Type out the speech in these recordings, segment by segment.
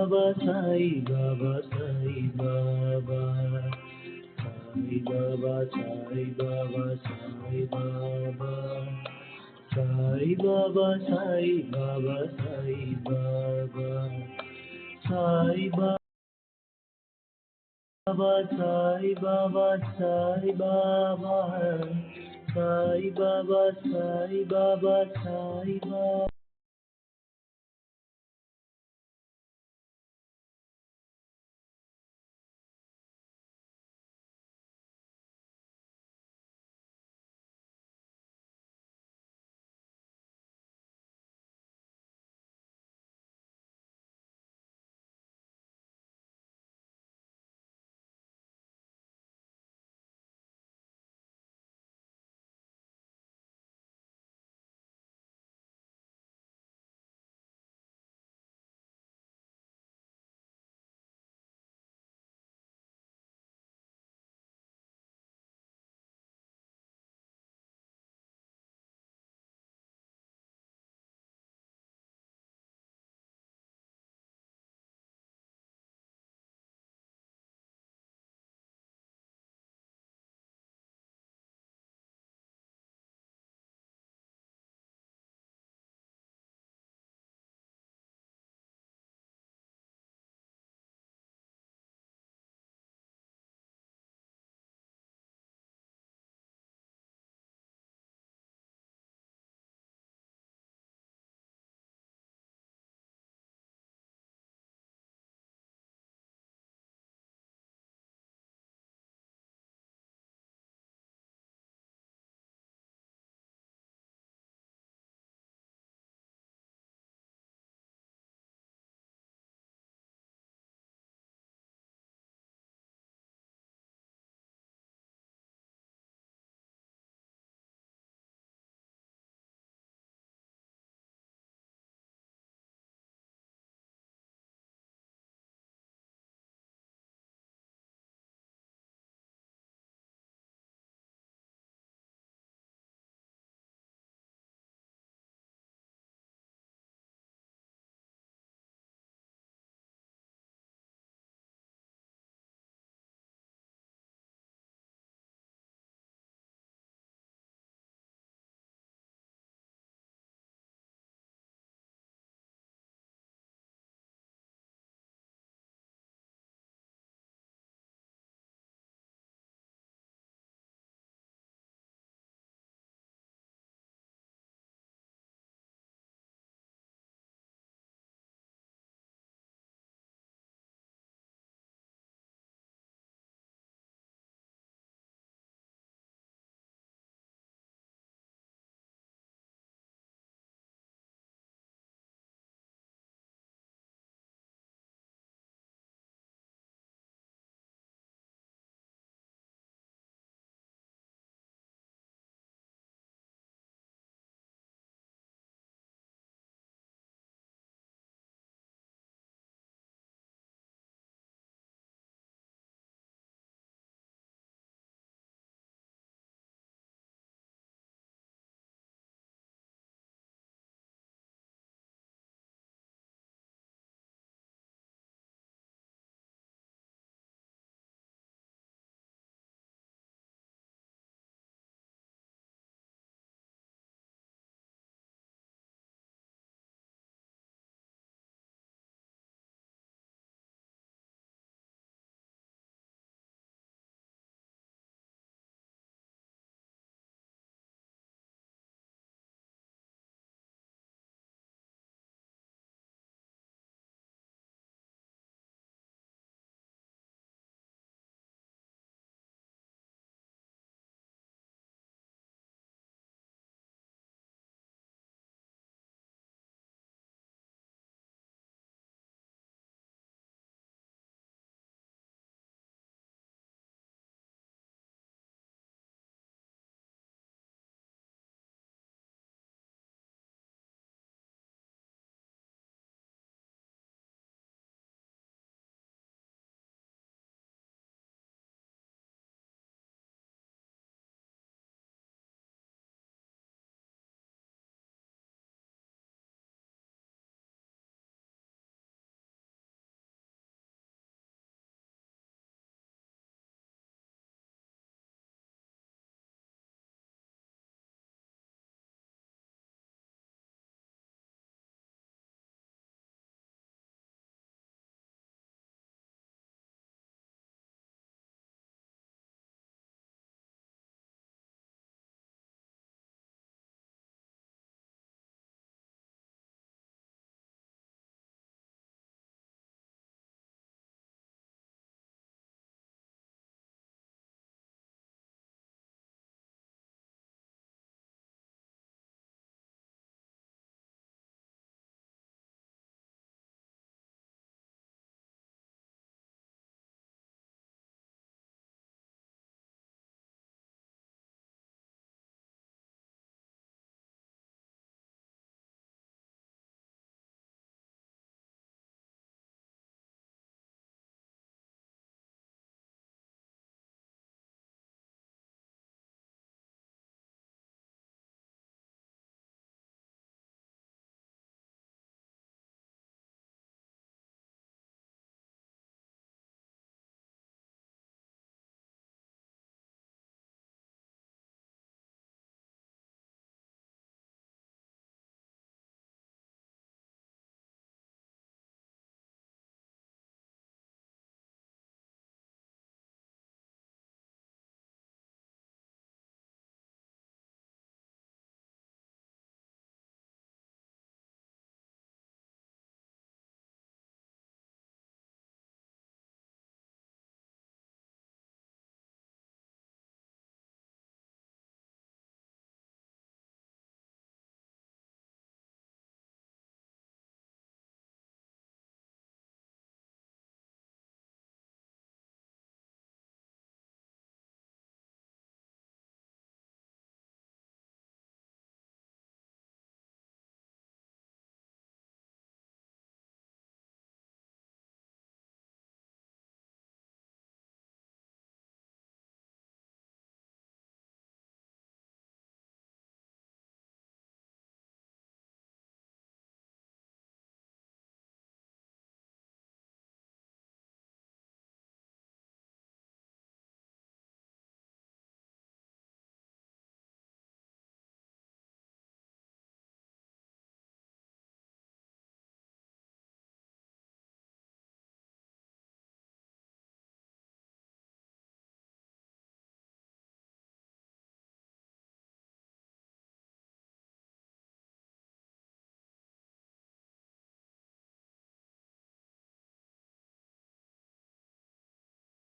Baba, Sai Baba, Sai Baba, Sai Baba, Sai Baba, Sai Baba, Sai Baba, Sai Baba, Sai Baba, Sai Baba, Sai Baba, Sai Baba, Sai Baba, Sai Baba, Sai Baba.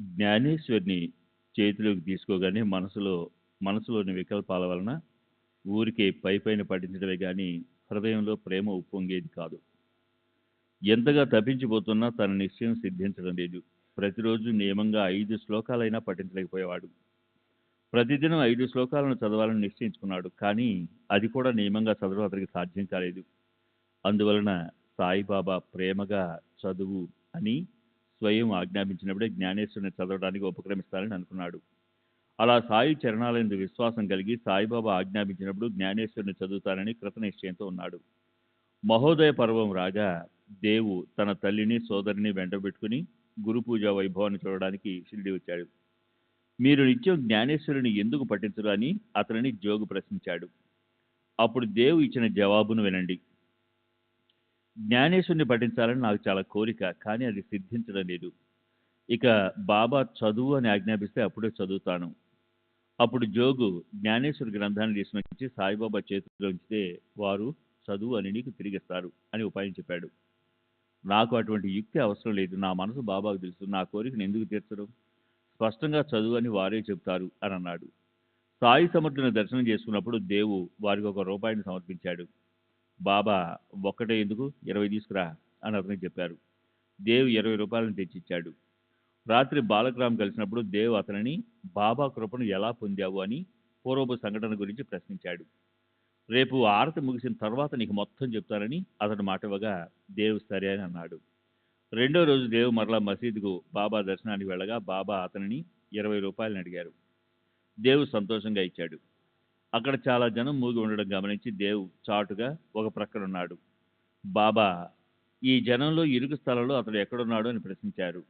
జ్ఞానేశ్వరిని చేతిలోకి తీసుకోగానే మనసులోని వికల్పాల వలన ఊరికే పైపైన పఠించడమే గాని హృదయంలో ప్రేమ ఉప్పొంగేది కాదు. ఎంతగా తప్పించిపోతున్నా తన నిశ్చయం సిద్ధించడం లేదు. ప్రతిరోజు నియమంగా 5 శ్లోకాలైనా పఠించలేకపోయేవాడు. ప్రతిదినం 5 శ్లోకాలను చదవాలని నిశ్చయించుకున్నాడు. కానీ అది కూడా నియమంగా చదవడం అతనికి సాధ్యం కాలేదు. అందువలన సాయిబాబా ప్రేమగా చదువు అని స్వయం ఆజ్ఞాపించినప్పుడే జ్ఞానేశ్వరుని చదవడానికి ఉపక్రమిస్తానని అనుకున్నాడు. అలా సాయి చరణాలందు విశ్వాసం కలిగి సాయిబాబా ఆజ్ఞాపించినప్పుడు జ్ఞానేశ్వరుని చదువుతానని కృత నిశ్చయంతో ఉన్నాడు. మహోదయ పర్వం రాగా దేవు తన తల్లిని సోదరిని వెంటబెట్టుకుని గురు పూజ వైభవాన్ని చూడడానికి షిరిడి వచ్చాడు. మీరు నిత్యం జ్ఞానేశ్వరుని ఎందుకు పఠించరు అని అతనిని జోగు ప్రశ్నించాడు. అప్పుడు దేవు ఇచ్చిన జవాబును వినండి. జ్ఞానేశ్వరుని పఠించాలని నాకు చాలా కోరిక, కానీ అది సిద్ధించడం లేదు. ఇక బాబా చదువు అని ఆజ్ఞాపిస్తే అప్పుడే చదువుతాను. అప్పుడు జోగు జ్ఞానేశ్వరి గ్రంథాన్ని తీసుకొచ్చి సాయిబాబా చేతిలో ఉంచితే వారు చదువు అని నీకు తిరిగిస్తారు అని ఉపాయం చెప్పాడు. నాకు అటువంటి యుక్తి అవసరం లేదు. నా మనసు బాబాకు తెలుసు. నా కోరికను ఎందుకు తీర్చడం? స్పష్టంగా చదువు అని వారే చెప్తారు అని అన్నాడు. సాయి సమర్థుని దర్శనం చేసుకున్నప్పుడు దేవు వారికి ₹1 సమర్పించాడు. బాబా ఒక్కటే ఎందుకు 20 తీసుకురా అని అతనికి చెప్పారు. దేవు ₹20 తెచ్చిచ్చాడు. రాత్రి బాలకరామ్ కలిసినప్పుడు దేవ్ అతనిని బాబా కృపను ఎలా పొందావు అని పూర్వపు సంఘటన గురించి ప్రశ్నించాడు. రేపు ఆరతి ముగిసిన తర్వాత నీకు మొత్తం చెప్తానని అతడు మాట ఇవ్వగా దేవ్ సరే అని అన్నాడు. రెండో రోజు దేవ్ మరలా మసీదుకు బాబా దర్శనానికి వెళ్ళగా బాబా అతనిని ₹20 అడిగారు. దేవ్ సంతోషంగా ఇచ్చాడు. అక్కడ చాలా జనం మూగి ఉండడం గమనించి దేవ్ చాటుగా ఒక ప్రక్కనున్నాడు. బాబా ఈ జనంలో ఇరుకు స్థలంలో అతడు ఎక్కడున్నాడు అని ప్రశ్నించారు.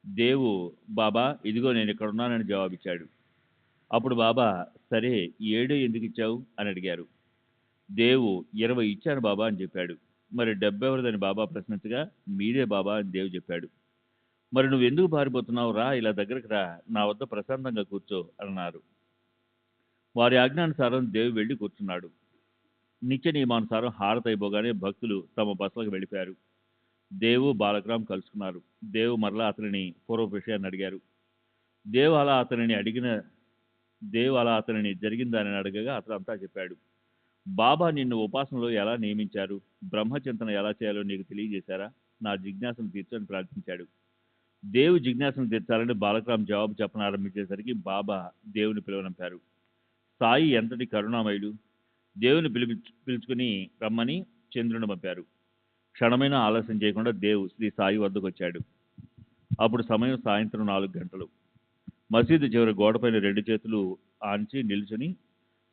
దేవు బాబా ఇదిగో నేను ఇక్కడున్నానని జవాబిచ్చాడు. అప్పుడు బాబా సరే 7 ఎందుకు ఇచ్చావు అని అడిగారు. దేవు 20 ఇచ్చాను బాబా అని చెప్పాడు. మరి 70 ఎవరిదని బాబా ప్రశ్నించగా మీదే బాబా అని దేవు చెప్పాడు. మరి నువ్వు ఎందుకు పారిపోతున్నావు? రా, ఇలా దగ్గరకు రా, నా వద్ద ప్రశాంతంగా కూర్చో అన్నారు. వారి ఆజ్ఞానుసారం దేవు వెళ్ళి కూర్చున్నాడు. నిత్య నియమానుసారం హారతి అయిపోగానే భక్తులు తమ బసలకు వెళ్ళిపోయారు. దేవు బాలకరామ్ కలుసుకున్నారు. దేవు మరలా అతనిని పూర్వపు విషయాన్ని అడిగారు. దేవు అలా అతనిని జరిగిందని అడగగా అతను అంతా చెప్పాడు. బాబా నిన్ను ఉపాసనలో ఎలా నియమించారు, బ్రహ్మచింతన ఎలా చేయాలో నీకు తెలియజేశారా? నా జిజ్ఞాసను తీర్చని ప్రార్థించాడు. దేవు జిజ్ఞాసను తీర్చాలని బాలకరామ్ జవాబు చెప్పనారంభించేసరికి బాబా దేవుని పిలువనంపారు. సాయి ఎంతటి కరుణామయుడు! దేవుని పిలుచుకుని రమ్మని చంద్రుని పంపారు. క్షణమైనా ఆలస్యం చేయకుండా దేవు శ్రీ సాయి వద్దకు వచ్చాడు. అప్పుడు సమయం సాయంత్రం 4 గంటలు. మసీదు చివరి గోడపైన 2 చేతులు ఆంచి నిల్చుని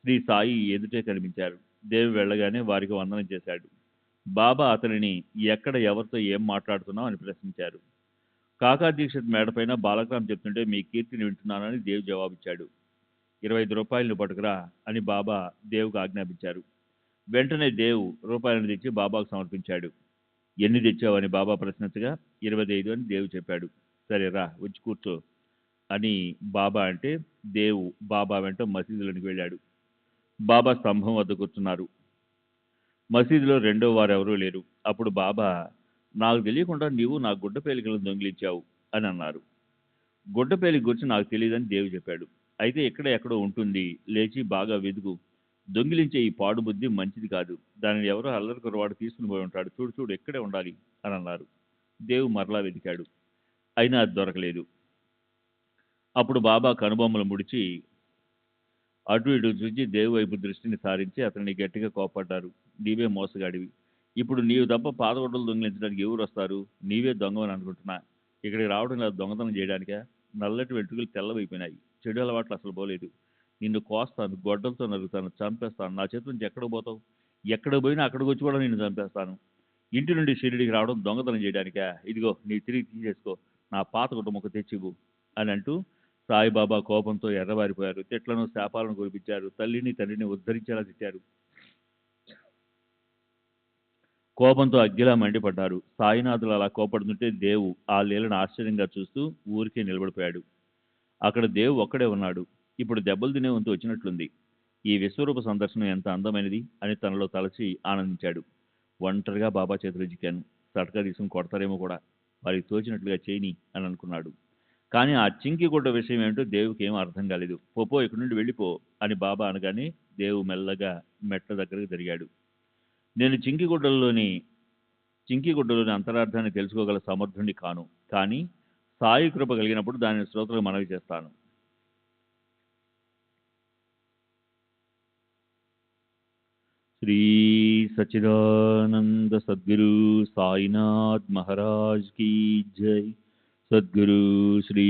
శ్రీ సాయి ఎదుటే కనిపించారు. దేవు వెళ్ళగానే వారికి వందనం చేశాడు. బాబా అతనిని ఎక్కడ ఎవరితో ఏం మాట్లాడుతున్నావు అని ప్రశ్నించారు. కాకా దీక్షిత్ మేడపైన బాలకరామ్ చెప్తుంటే మీ కీర్తిని వింటున్నానని దేవు జవాబిచ్చాడు. ₹25 పట్టుకురా అని బాబా దేవుకు ఆజ్ఞాపించారు. వెంటనే దేవు రూపాయలను తెచ్చి బాబాకు సమర్పించాడు. ఎన్ని తెచ్చావని బాబా ప్రశ్నించగా 25 అని దేవు చెప్పాడు. సరే రా, వచ్చి కూర్చో అని బాబా అంటే దేవు బాబా వెంట మసీదులోనికి వెళ్ళాడు. బాబా స్తంభం వద్ద కూర్చున్నారు. మసీదులో రెండో వారు ఎవరూ లేరు. అప్పుడు బాబా నాకు తెలియకుండా నీవు నా గుడ్డ పేలికలను దొంగిలించావు అని అన్నారు. గుడ్డ పేలిక గురించి నాకు తెలియదని దేవు చెప్పాడు. అయితే ఎక్కడో ఉంటుంది, లేచి బాగా వెదుగు. దొంగిలించే ఈ పాడు బుద్ధి మంచిది కాదు. దానిని ఎవరో అల్లరి కురవాడు తీసుకుని పోయి ఉంటాడు. చూడు ఎక్కడే ఉండాలి అని అన్నారు. దేవు మరలా వెతికాడు. అయినా అది దొరకలేదు. అప్పుడు బాబా కనుబొమ్మలు ముడిచి అటు ఇటు చూచి దేవు వైపు దృష్టిని సారించి అతన్ని గట్టిగా కోపడ్డారు. నీవే మోసగాడివి. ఇప్పుడు నీవు తప్ప పాదగొడ్డలు దొంగిలించడానికి ఎవరు వస్తారు? నీవే దొంగవని అనుకుంటున్నా. ఇక్కడికి రావడం లేదు దొంగతనం చేయడానికా? నల్లటి వెంట్రుకలు తెల్లవైపోయినాయి. చెడు అలవాట్లు అసలు పోలేదు. నిన్ను కోస్తాను, గొడ్డలతో నరుగుతాను, చంపేస్తాను. నా చేతి నుంచి ఎక్కడికి పోతావు? ఎక్కడికి పోయినా అక్కడికి వచ్చి కూడా నిన్ను చంపేస్తాను. ఇంటి నుండి షిరిడికి రావడం దొంగతనం చేయడానికా? ఇదిగో నీ తిరిగి తీసేసుకో, నా పాత కుటుంబకు తెచ్చివు అని అంటూ సాయిబాబా కోపంతో ఎర్రబారిపోయారు. తిట్లను శాపాలను కురిపించారు. తల్లిని తండ్రిని ఉద్ధరించేలా తిట్టారు. కోపంతో అగ్గిలా మండిపడ్డారు. సాయినాథులు అలా కోపడుతుంటే దేవు ఆ లీలను ఆశ్చర్యంగా చూస్తూ ఊరికే నిలబడిపోయాడు. అక్కడ దేవు ఒక్కడే ఉన్నాడు. ఇప్పుడు దెబ్బలు తినే వంతు వచ్చినట్లుంది. ఈ విశ్వరూప సందర్శనం ఎంత అందమైనది అని తనలో తలచి ఆనందించాడు. ఒంటరిగా బాబా చేతులు చిక్కాను. తటకా తీసుకుని కొడతారేమో కూడా. వారికి తోచినట్లుగా చేయని అని అనుకున్నాడు. కానీ ఆ చింకి గుడ్డ విషయం ఏమిటో దేవుకి ఏం అర్థం కాలేదు. పోపో ఇక్కడి నుండి వెళ్ళిపో అని బాబా అనగానే దేవు మెల్లగా మెట్ల దగ్గరకు జరిగాడు. నేను చింకిగుడ్డలోని అంతరార్థాన్ని తెలుసుకోగల సమర్థుణ్ణి కాను. కానీ సాయి కృప కలిగినప్పుడు దానిని శ్రోతలకు మనవి చేస్తాను. శ్రీ సచిదానంద సద్గురు సాయినాథ్ మహారాజ్ కీ జై. సద్గురు శ్రీ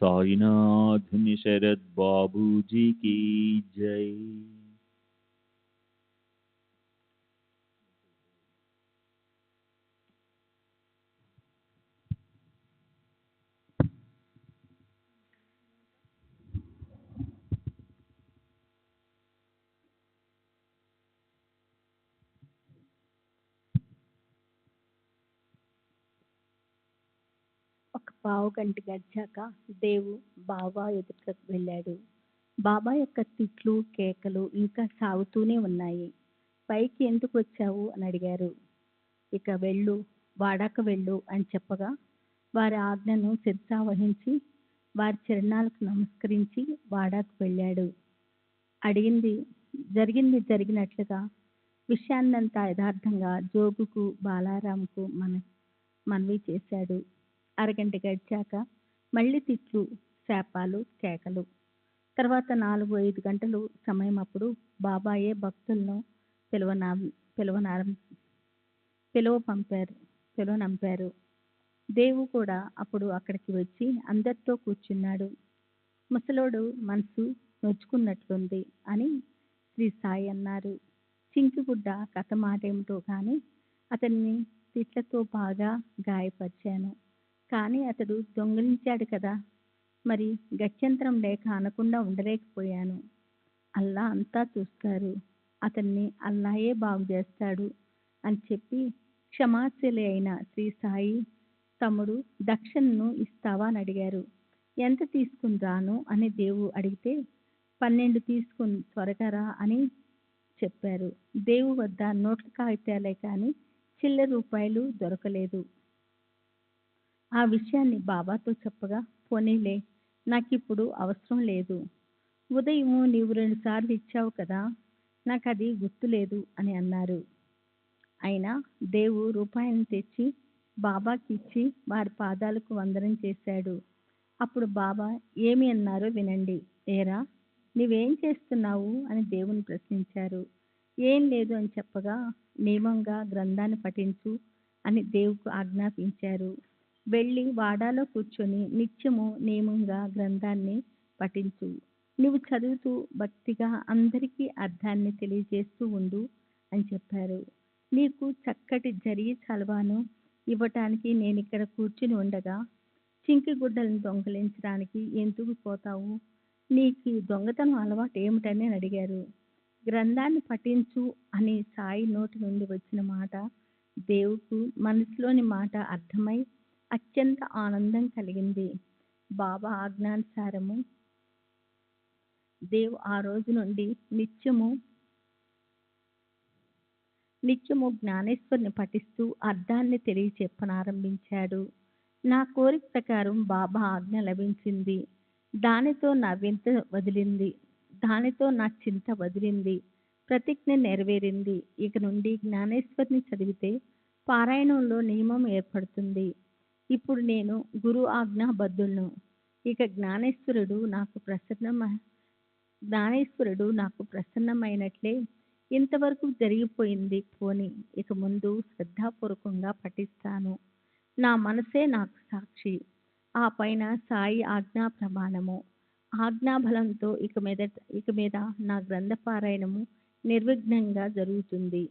సాయినాథ్ శరద్ బాబూజీ కీ జై. ఒక పావు గంట గడిచాక దేవు బాబా ఎదుటకు వెళ్ళాడు. బాబా యొక్క తిట్లు కేకలు ఇంకా సాగుతూనే ఉన్నాయి. పైకి ఎందుకు వచ్చావు అని అడిగారు. ఇక వెళ్ళు, వాడాక వెళ్ళు అని చెప్పగా వారి ఆజ్ఞను శిరసావహించి వారి చరణాలకు నమస్కరించి వాడాకు వెళ్ళాడు. జరిగింది జరిగినట్లుగా విషయాన్నంతా యథార్థంగా జోగుకు బాలారాంకు మనవి చేశాడు. అరగంట గడిచాక మళ్ళీ తిట్లు, శాపాలు, కేకలు. తర్వాత 4-5 గంటలు సమయం అప్పుడు బాబాయే భక్తులను పిలువనంపారు. దేవు కూడా అప్పుడు అక్కడికి వచ్చి అందరితో కూర్చున్నాడు. ముసలోడు మనసు నొచ్చుకున్నట్లుంది అని శ్రీ సాయి అన్నారు. చింకిగుడ్డ కథ మాటేమిటో కానీ అతన్ని తిట్లతో బాగా గాయపరిచాను. కానీ అతడు దొంగిలించాడు కదా, మరి గత్యంతరం లేక అనకుండా ఉండలేకపోయాను. అల్లా అంతా చూస్తారు, అతన్ని అల్లాయే బాగు చేస్తాడు అని చెప్పి క్షమాశీలి అయిన శ్రీ సాయి తమ్ముడు దక్షిణను ఇస్తావా అని అడిగారు. ఎంత తీసుకుని రాను అని దేవు అడిగితే 12 తీసుకుని త్వరగా రా అని చెప్పారు. దేవు వద్ద నోట్ల కాగితాలే కానీ చిల్లర రూపాయలు దొరకలేదు. ఆ విషయాన్ని బాబాతో చెప్పగా, పోనీలే, నాకిప్పుడు అవసరం లేదు. ఉదయం నీవు 2 సార్లు ఇచ్చావు కదా, నాకు అది గుర్తులేదు అని అన్నారు. అయినా దేవు రూపాయలను తెచ్చి బాబాకి ఇచ్చి వారి పాదాలకు వందనం చేశాడు. అప్పుడు బాబా ఏమి అన్నారో వినండి. ఏరా, నీవేం చేస్తున్నావు అని దేవుని ప్రశ్నించారు. ఏం లేదు అని చెప్పగా, నియమంగా గ్రంథాన్ని పఠించు అని దేవుకు ఆజ్ఞాపించారు. వెళ్ళి వాడాలో కూర్చొని నిత్యము నియమంగా గ్రంథాన్ని పఠించు. నువ్వు చదువుతూ భక్తిగా అందరికీ అర్థాన్ని తెలియజేస్తూ ఉండు అని చెప్పారు. నీకు చక్కటి జరీ చలవాను ఇవ్వటానికి నేను ఇక్కడ కూర్చుని ఉండగా చింకి గుడ్డలను దొంగలించడానికి ఎందుకు పోతావు? నీకు దొంగతనం అలవాటు ఏమిటని అడిగారు. గ్రంథాన్ని పఠించు అని సాయి నోటి నుండి వచ్చిన మాట దేవుకు మనసులోని మాట అర్థమై అత్యంత ఆనందం కలిగింది. బాబా ఆజ్ఞానుసారము దేవ్ ఆ రోజు నుండి నిత్యము జ్ఞానేశ్వరిని పఠిస్తూ అర్థాన్ని తెలియచెప్పనారంభించాడు. నా కోరిక ప్రకారం బాబా ఆజ్ఞ లభించింది. దానితో నా చింత వదిలింది. ప్రతిజ్ఞ నెరవేరింది. ఇక నుండి జ్ఞానేశ్వరిని చదివితే పారాయణంలో నియమం ఏర్పడుతుంది. ఇప్పుడు నేను గురు ఆజ్ఞాబద్ధులను. ఇక జ్ఞానేశ్వరుడు నాకు ప్రసన్నమైనట్లే ఇంతవరకు జరిగిపోయింది పోని. ఇక ముందు శ్రద్ధాపూర్వకంగా పఠిస్తాను. నా మనసే నాకు సాక్షి. ఆ పైన సాయి ఆజ్ఞా ప్రమాణము. ఆజ్ఞాబలంతో ఇక మీద నా గ్రంథపారాయణము నిర్విఘ్నంగా జరుగుతుంది.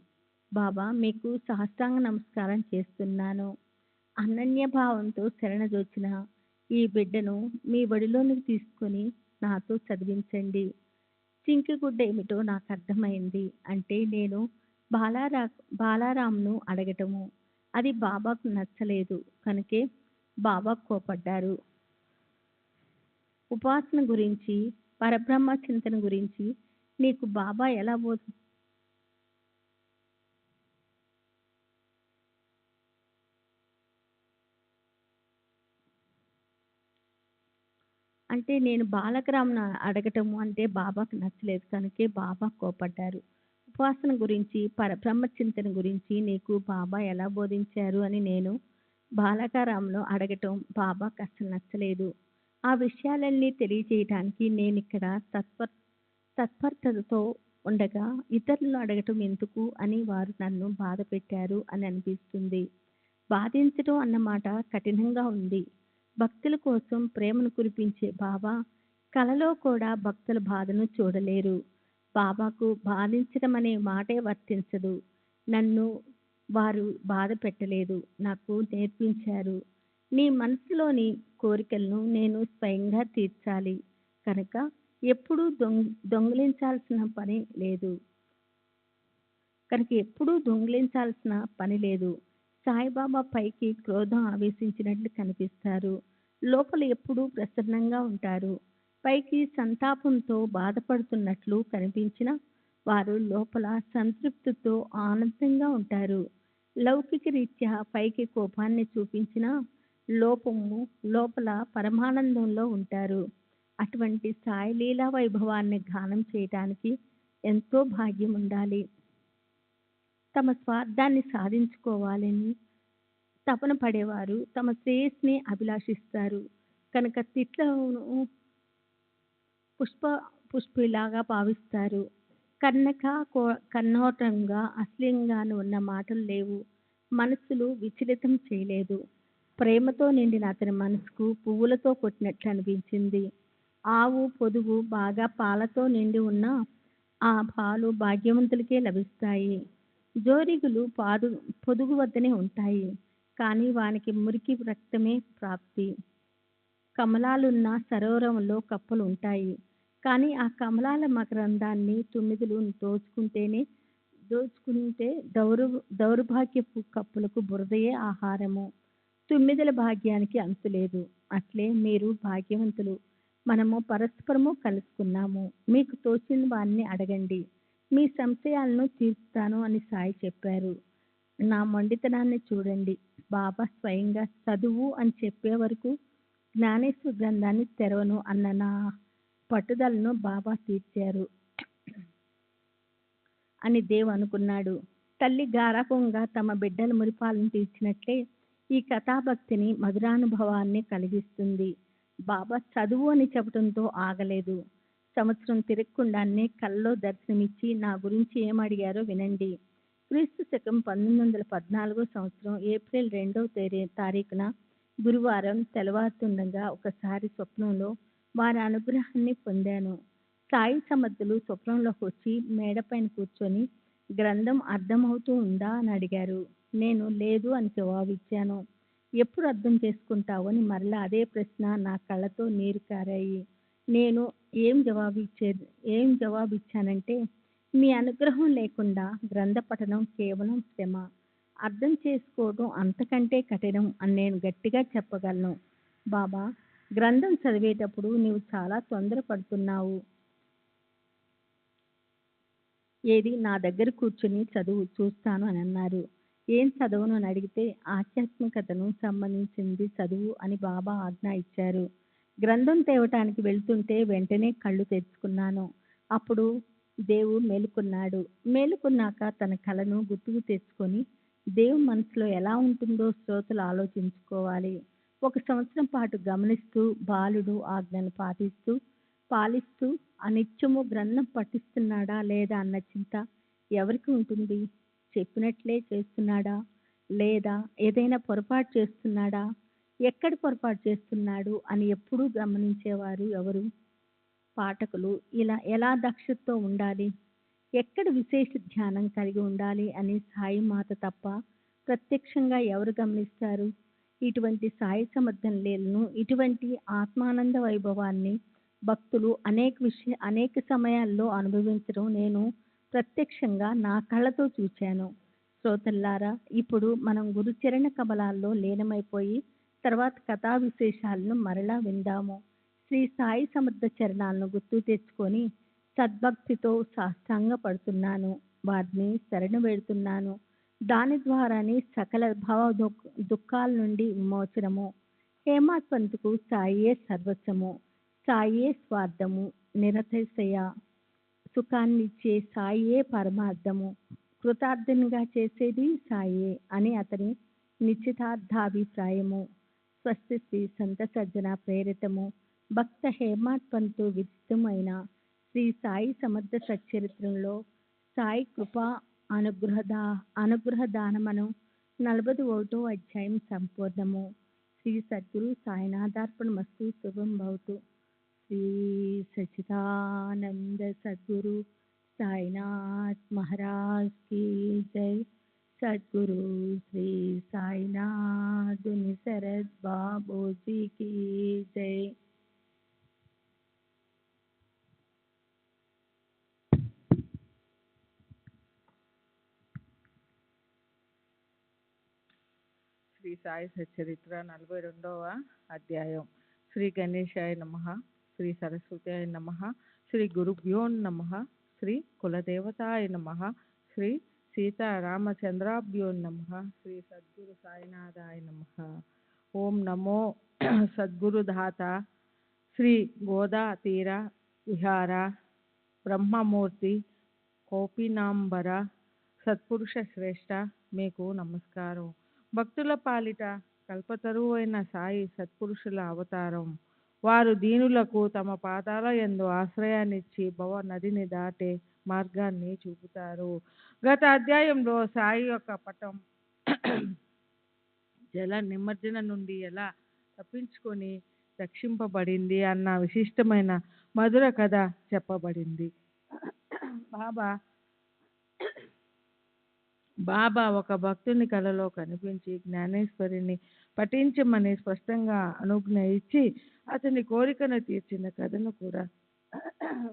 బాబా, మీకు సాష్టాంగ నమస్కారం చేస్తున్నాను. అనన్యభావంతో శరణజొచ్చిన ఈ బిడ్డను మీ బడిలోనికి తీసుకొని నాతో చదివించండి. చింకిగుడ్డ ఏమిటో నాకు అర్థమైంది అంటే నేను బాలారాంను అడగటము. అది బాబాకు నచ్చలేదు కనుకే బాబా కోపడ్డారు. ఉపాసన గురించి, పరబ్రహ్మ చింతన గురించి నీకు బాబా ఎలా అంటే నేను బాలకరామ్‌ను అడగటము అంటే బాబాకు నచ్చలేదు. కనుకే బాబా కోపడ్డారు. ఉపాసన గురించి, బ్రహ్మచింతన గురించి నీకు బాబా ఎలా బోధించారు అని నేను బాలకరామ్‌లో అడగటం బాబాకు అస్సలు నచ్చలేదు. ఆ విషయాలన్నీ తెలియజేయటానికి నేనిక్కడ తత్పరతతో ఉండగా ఇతరులను అడగటం ఎందుకు అని వారు నన్ను బాధపెట్టారు అని అనిపిస్తుంది. బాధించటం అన్న మాట కఠినంగా ఉంది. భక్తుల కోసం ప్రేమను కురిపించే బాబా కలలో కూడా భక్తుల బాధను చూడలేరు. బాబాకు బాధించడం అనే మాటే వర్తించదు. నన్ను వారు బాధ పెట్టలేదు, నాకు నేర్పించారు. నీ మనసులోని కోరికలను నేను స్వయంగా తీర్చాలి కనుక ఎప్పుడూ దొంగిలించాల్సిన పని లేదు. సాయిబాబా పైకి క్రోధం ఆవేశించినట్లు కనిపిస్తారు. లోపల ఎప్పుడూ ప్రసన్నంగా ఉంటారు. పైకి సంతాపంతో బాధపడుతున్నట్లు కనిపించిన వారు లోపల సంతృప్తితో ఆనందంగా ఉంటారు. లౌకిక రీత్యా పైకి కోపాన్ని చూపించిన లోపల పరమానందంలో ఉంటారు. అటువంటి సాయి లీలా వైభవాన్ని గానం చేయటానికి ఎంతో భాగ్యం ఉండాలి. తమ స్వార్థాన్ని సాధించుకోవాలని తపన పడేవారు తమ శ్రేయస్సుని అభిలాషిస్తారు కనుక తిట్లను పుష్పిలాగా భావిస్తారు. కన్నోటంగా అశ్లీలంగాను ఉన్న మాటలు లేవు. మనస్సులు విచలితం చేయలేదు. ప్రేమతో నిండిన అతని మనసుకు పువ్వులతో కొట్టినట్లు అనిపించింది. ఆవు పొదుగు బాగా పాలతో నిండి ఉన్న ఆ పాలు భాగ్యవంతులకే లభిస్తాయి. జోరిగులు పొదుగు వద్దనే ఉంటాయి, కానీ వానికి మురికి రక్తమే ప్రాప్తి. కమలాలున్న సరోవరంలో కప్పలు ఉంటాయి, కానీ ఆ కమలాల మకరందాన్ని తుమ్మిదలు దోచుకుంటే దౌర్భాగ్యపు కప్పులకు బురదయే ఆహారము. తుమ్మిదల భాగ్యానికి అంతులేదు. అట్లే మీరు భాగ్యవంతులు. మనము పరస్పరము కలుసుకున్నాము. మీకు తోచిన వారిని అడగండి, మీ సంశయాలను తీర్చుతాను అని సాయి చెప్పారు. నా మొండితనాన్ని చూడండి. బాబా స్వయంగా చదువు అని చెప్పే వరకు జ్ఞానేశ్వర గ్రంథాన్ని తెరవను అన్న నా పట్టుదలను బాబా తీర్చారు అని దేవ్ అనుకున్నాడు. తల్లి గారాబంగా తమ బిడ్డల మురిపాలను తీర్చినట్లే ఈ కథాభక్తిని మధురానుభవాన్ని కలిగిస్తుంది. బాబా చదువు అని చెప్పడంతో ఆగలేదు. సంవత్సరం తిరగకుండానే కల్లో దర్శనమిచ్చి నా గురించి ఏమడిగారో వినండి. క్రీస్తు శకం 1914 సంవత్సరం ఏప్రిల్ 2వ తారీఖున గురువారం తెల్లవారుతుండగా ఒకసారి స్వప్నంలో వారి అనుగ్రహాన్ని పొందాను. సాయి సమర్థులు స్వప్నంలోకి వచ్చి మేడపైన కూర్చొని గ్రంథం అర్థమవుతూ ఉందా అని అడిగారు. నేను లేదు అని జవాబిచ్చాను. ఎప్పుడు అర్థం చేసుకుంటావు అని మరలా అదే ప్రశ్న. నా కళ్ళతో నీరు కారాయి. నేను ఏం జవాబిచ్చానంటే, మీ అనుగ్రహం లేకుండా గ్రంథ పఠనం కేవలం శ్రమ, అర్థం చేసుకోవడం అంతకంటే కఠినం అని నేను గట్టిగా చెప్పగలను. బాబా, గ్రంథం చదివేటప్పుడు నీవు చాలా తొందరపడుతున్నావు. ఏది నా దగ్గర కూర్చుని చదువు, చూస్తాను అని అన్నారు. ఏం చదవను అని అడిగితే ఆధ్యాత్మికతను సంబంధించింది చదువు అని బాబా ఆజ్ఞ ఇచ్చారు. గ్రంథం తేవటానికి వెళ్తుంటే వెంటనే కళ్ళు తెరుచుకున్నాను. అప్పుడు దేవు మేలుకున్నాడు. మేలుకున్నాక తన కలను గుర్తుకు తెచ్చుకొని దేవు మనసులో ఎలా ఉంటుందో శ్రోతలు ఆలోచించుకోవాలి. 1 సంవత్సరం పాటు గమనిస్తూ బాలుడు ఆజ్ఞను పాలిస్తూ అనిత్యము గ్రంథం పఠిస్తున్నాడా లేదా అన్న చింత ఎవరికి ఉంటుంది? చెప్పినట్లే చేస్తున్నాడా లేదా ఏదైనా పొరపాటు చేస్తున్నాడా? ఎక్కడ పొరపాటు చేస్తున్నాడు అని ఎప్పుడూ గమనించేవారు ఎవరు? పాఠకులు. ఇలా ఎలా దక్షతతో ఉండాలి, ఎక్కడ విశేష ధ్యానం కలిగి ఉండాలి అని సాయి మాత తప్ప ప్రత్యక్షంగా ఎవరు గమనిస్తారు? ఇటువంటి సాయి సమర్థన లీలను, ఇటువంటి ఆత్మానంద వైభవాన్ని భక్తులు అనేక సమయాల్లో అనుభవించడం నేను ప్రత్యక్షంగా నా కళ్ళతో చూశాను. శ్రోతల్లారా, ఇప్పుడు మనం గురుచరణ కమలాల్లో లీనమైపోయి తర్వాత కథా విశేషాలను మరలా విందాము. శ్రీ సాయి సమర్థ చరణాలను గుర్తు తెచ్చుకొని సద్భక్తితో సాష్టాంగ పడుతున్నాను, వారిని శరణు వేడుతున్నాను. దాని ద్వారానే సకల భావ దుఃఖాల నుండి విమోచనము. హేమాడ్ పంతుకు సాయియే సర్వస్వము. సాయే స్వార్థము, నిరతిశయ సుఖాన్నిచ్చే సాయే పరమార్థము, కృతార్థునిగా చేసేది సాయే అని అతని నిశ్చితార్థాభిప్రాయము. స్వస్తి శ్రీ సంత సజ్జన ప్రేరితము భక్త హేమాడ్ పంతు విదితమైన శ్రీ సాయి సమర్థ సచ్చరిత్రంలో సాయి కృపా అనుగ్రహదానమను 41వ అధ్యాయం సంపూర్ణము. శ్రీ సద్గురు సాయినాథార్పణమస్తు. శుభం భవతు. శ్రీ సచ్చిదానంద సద్గురు సాయినాథ్ మహారాజ్ की जय. सद्गुरु श्री साईनाथ शरद बाबू जी की जय. శ్రీ సాయి సచ్చరిత్ర 42వ అధ్యాయం. శ్రీ గణేశాయ నమః, శ్రీ సరస్వత్యాయ నమః, శ్రీ గురుభ్యో నమః, శ్రీ కులదేవతాయ నమః, శ్రీ సీతారామచంద్రాభ్యో నమః, శ్రీ సద్గురు సాయినాథాయ నమః. ఓం నమో సద్గురుదాత శ్రీ గోదా తీర విహార బ్రహ్మమూర్తి కోపినాంబర సత్పురుష శ్రేష్ఠ, మీకు నమస్కారం. భక్తుల పాలిట కల్పతరువైన సాయి సత్పురుషుల అవతారం. వారు దీనులకు తమ పాదాల యందు ఆశ్రయాన్నిచ్చి భవ నదిని దాటే మార్గాన్ని చూపుతారు. గత అధ్యాయంలో సాయి యొక్క పటం జల నిమజ్జన నుండి ఎలా తప్పించుకొని రక్షింపబడింది అన్న విశిష్టమైన మధుర కథ చెప్పబడింది. బాబా ఒక భక్తుని కలలో కనిపించి జ్ఞానేశ్వరిని పఠించమని స్పష్టంగా అనుజ్ఞ ఇచ్చి అతని కోరికను తీర్చిన కథను కూడా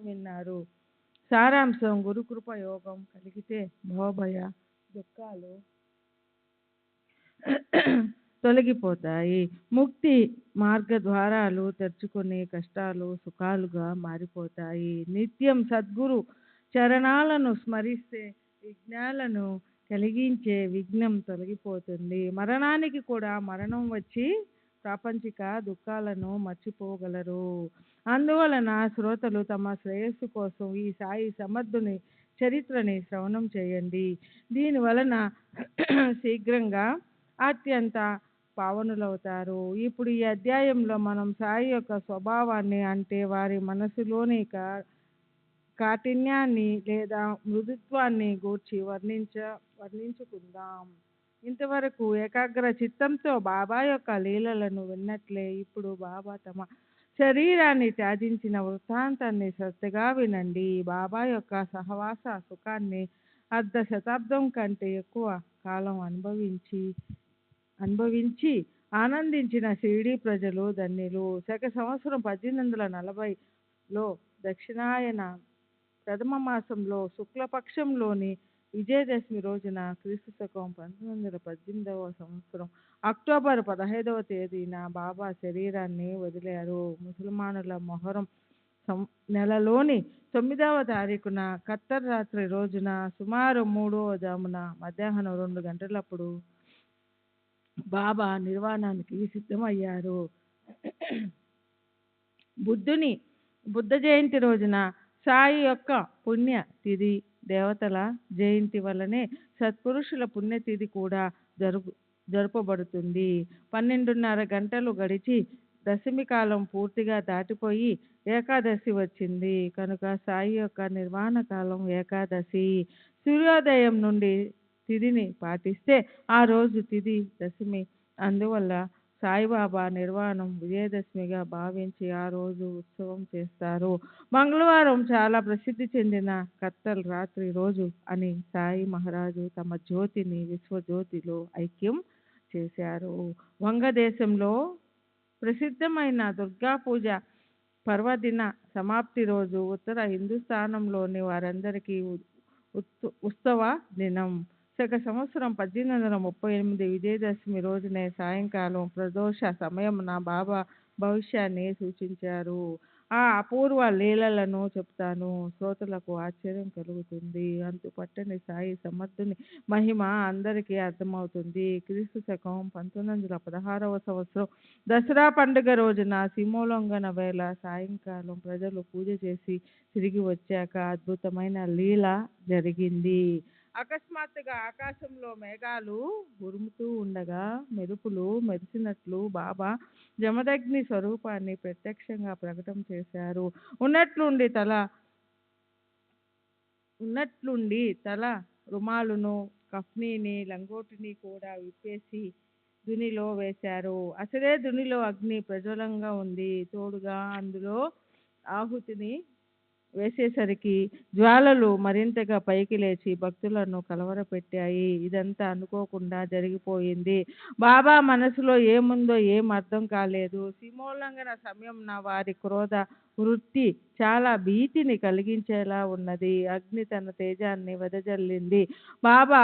విన్నారు. సారాంశం: గురుకృప యోగం కలిగితే భవభయ దుఃఖాలు తొలగిపోతాయి. ముక్తి మార్గ ద్వారాలు తెరుచుకుని కష్టాలు సుఖాలుగా మారిపోతాయి. నిత్యం సద్గురు చరణాలను స్మరిస్తే విఘ్నాలను కలిగించే విఘ్నం తొలగిపోతుంది. మరణానికి కూడా మరణం వచ్చి ప్రాపంచిక దుఃఖాలను మర్చిపోగలరు. అందువలన శ్రోతలు తమ శ్రేయస్సు కోసం ఈ సాయి సమర్థుని చరిత్రని శ్రవణం చేయండి. దీనివలన శీఘ్రంగా అత్యంత పావనులవుతారు. ఇప్పుడు ఈ అధ్యాయంలో మనం సాయి యొక్క స్వభావాన్ని, అంటే వారి మనసులోని కాఠిన్యాన్ని లేదా మృదుత్వాన్ని గూర్చి వర్ణించుకుందాం. ఇంతవరకు ఏకాగ్ర చిత్తంతో బాబా యొక్క లీలలను విన్నట్లే ఇప్పుడు బాబా తమ శరీరాన్ని త్యాజించిన వృత్తాంతాన్ని శ్రద్ధగా వినండి. బాబా యొక్క సహవాస సుఖాన్ని అర్ధ శతాబ్దం కంటే ఎక్కువ కాలం అనుభవించి ఆనందించిన షిరిడీ ప్రజలు ధన్యులు. శక సంవత్సరం 1840లో దక్షిణాయన ప్రథమ మాసంలో శుక్లపక్షంలోని విజయదశమి రోజున క్రీస్తు శకం 1918వ సంవత్సరం అక్టోబర్ 15వ తేదీన బాబా శరీరాన్ని వదిలారు. ముసల్మానుల మొహరం నెలలోని 9వ తారీఖున ఖత్తర్ రాత్రి రోజున సుమారు 3వ జామున మధ్యాహ్నం 2 గంటలప్పుడు బాబా నిర్వాణానికి సిద్ధమయ్యారు. బుద్ధ జయంతి రోజున సాయి యొక్క పుణ్య తిథి, దేవతల జయంతి వలనే సత్పురుషుల పుణ్యతిథి కూడా జరుపబడుతుంది. 12:30 గంటలు గడిచి దశమి కాలం పూర్తిగా దాటిపోయి ఏకాదశి వచ్చింది కనుక సాయి యొక్క నిర్వాణ కాలం ఏకాదశి. సూర్యోదయం నుండి తిథిని పాటిస్తే ఆ రోజు తిథి దశమి. అందువల్ల సాయిబాబా నిర్వాణం విజయదశమిగా భావించి ఆ రోజు ఉత్సవం చేస్తారు. మంగళవారం చాలా ప్రసిద్ధి చెందిన కత్తల్ రాత్రి రోజు అని సాయి మహారాజు తమ జ్యోతిని విశ్వజ్యోతిలో ఐక్యం చేశారు. వంగదేశంలో ప్రసిద్ధమైన దుర్గా పూజ పర్వదిన సమాప్తి రోజు ఉత్తర హిందుస్థానంలోని వారందరికీ ఉత్సవ దినం. శక సంవత్సరం 1838 విజయదశమి రోజునే సాయంకాలం ప్రదోష సమయమున బాబా భవిష్యాన్ని సూచించారు. ఆ అపూర్వ లీలలను చెప్తాను, శ్రోతలకు ఆశ్చర్యం కలుగుతుంది. అంతుపట్టని సాయి సమర్థుని మహిమ అందరికీ అర్థమవుతుంది. క్రీస్తు శకం 1916వ సంవత్సరం దసరా పండుగ రోజున సీమోల్లంఘన వేళ సాయంకాలం ప్రజలు పూజ చేసి తిరిగి వచ్చాక అద్భుతమైన లీల జరిగింది. అకస్మాత్తుగా ఆకాశంలో మేఘాలు ఉరుముతూ ఉండగా మెరుపులు మెరిసినట్లు బాబా జమదగ్ని స్వరూపాన్ని ప్రత్యక్షంగా ప్రకటన చేశారు. ఉన్నట్లుండి తల రుమాలును, కఫ్నీని, లంగోటిని కూడా విప్పేసి దునిలో వేశారు. అసలే దునిలో అగ్ని ప్రజ్వలంగా ఉంది. తోడుగా అందులో ఆహుతిని వేసేసరికి జ్వాలలు మరింతగా పైకి లేచి భక్తులను కలవరపెట్టాయి. ఇదంతా అనుకోకుండా జరిగిపోయింది. బాబా మనసులో ఏముందో ఏం అర్థం కాలేదు. సీమోల్లంఘన సమయంన వారి క్రోధ వృత్తి చాలా భీతిని కలిగించేలా ఉన్నది. అగ్ని తన తేజాన్ని వెదజల్లింది. బాబా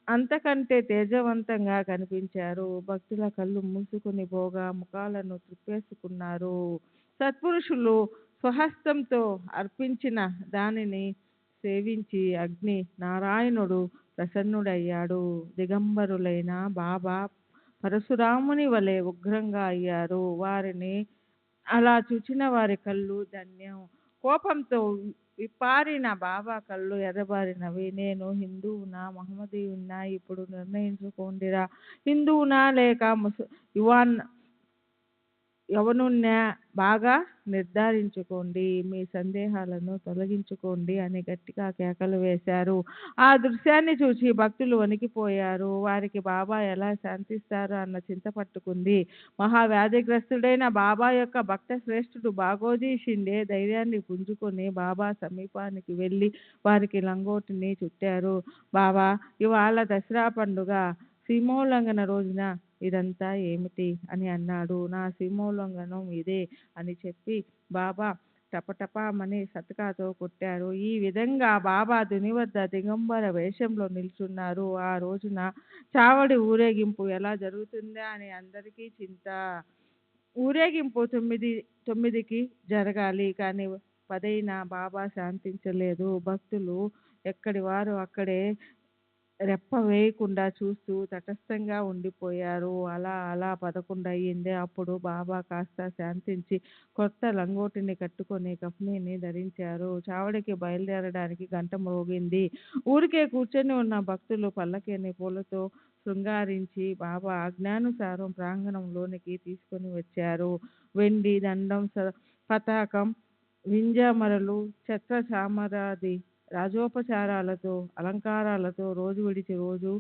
అంతకంటే తేజవంతంగా కనిపించారు. భక్తుల కళ్ళు మూసుకుని పోగా ముఖాలను త్రిప్పేసుకున్నారు. సత్పురుషులు స్వహస్తంతో అర్పించిన దానిని సేవించి అగ్ని నారాయణుడు ప్రసన్నుడయ్యాడు. దిగంబరులైన బాబా పరశురాముని వలె ఉగ్రంగా అయ్యారు. వారిని అలా చూచిన వారి కళ్ళు ధన్యం. కోపంతో విప్పారిన బాబా కళ్ళు ఎర్రబారినవి. నేను హిందువునా మహమ్మదీయున్నా ఇప్పుడు నిర్ణయించుకోండిరా. హిందువునా లేక ఎవనున్నా బాగా నిర్ధారించుకోండి. మీ సందేహాలను తొలగించుకోండి అని గట్టిగా కేకలు వేశారు. ఆ దృశ్యాన్ని చూసి భక్తులు వణికిపోయారు. వారికి బాబా ఎలా శాంతిస్తారు అన్న చింత పట్టుకుంది. మహావ్యాధిగ్రస్తుడైన బాబా యొక్క భక్త శ్రేష్ఠుడు బాగోజీ షిండే ధైర్యాన్ని పుంజుకొని బాబా సమీపానికి వెళ్ళి వారికి లంగోటిని చుట్టారు. బాబా, ఇవాళ దసరా పండుగ, సీమోల్లంఘన రోజున ఇదంతా ఏమిటి అని అన్నాడు. నా సీమోల్లంఘనం ఇదే అని చెప్పి బాబా టపటపామని సతకాతో కొట్టారు. ఈ విధంగా బాబా దుని వద్ద దిగంబర వేషంలో నిల్చున్నారు. ఆ రోజున చావడి ఊరేగింపు ఎలా జరుగుతుందా అని అందరికీ చింత. ఊరేగింపు 9కి జరగాలి, కానీ 10 బాబా శాంతించలేదు. భక్తులు ఎక్కడి వారు అక్కడే రెప్ప వేయకుండా చూస్తూ తటస్థంగా ఉండిపోయారు. అలా 11 అయ్యింది. అప్పుడు బాబా కాస్త శాంతించి కొత్త లంగోటిని కట్టుకొని కఫ్నీని ధరించారు. చావడికి బయలుదేరడానికి గంట మ్రోగింది. ఊరికే కూర్చొని ఉన్న భక్తులు పల్లకీని పూలతో శృంగారించి బాబా ఆజ్ఞానుసారం ప్రాంగణంలోనికి తీసుకొని వచ్చారు. వెండి దండం, పతాకం, వింజమరలు, ఛత్ర చామరాది రాజోపచారాలతో అలంకారాలతో రోజు విడిచి రోజు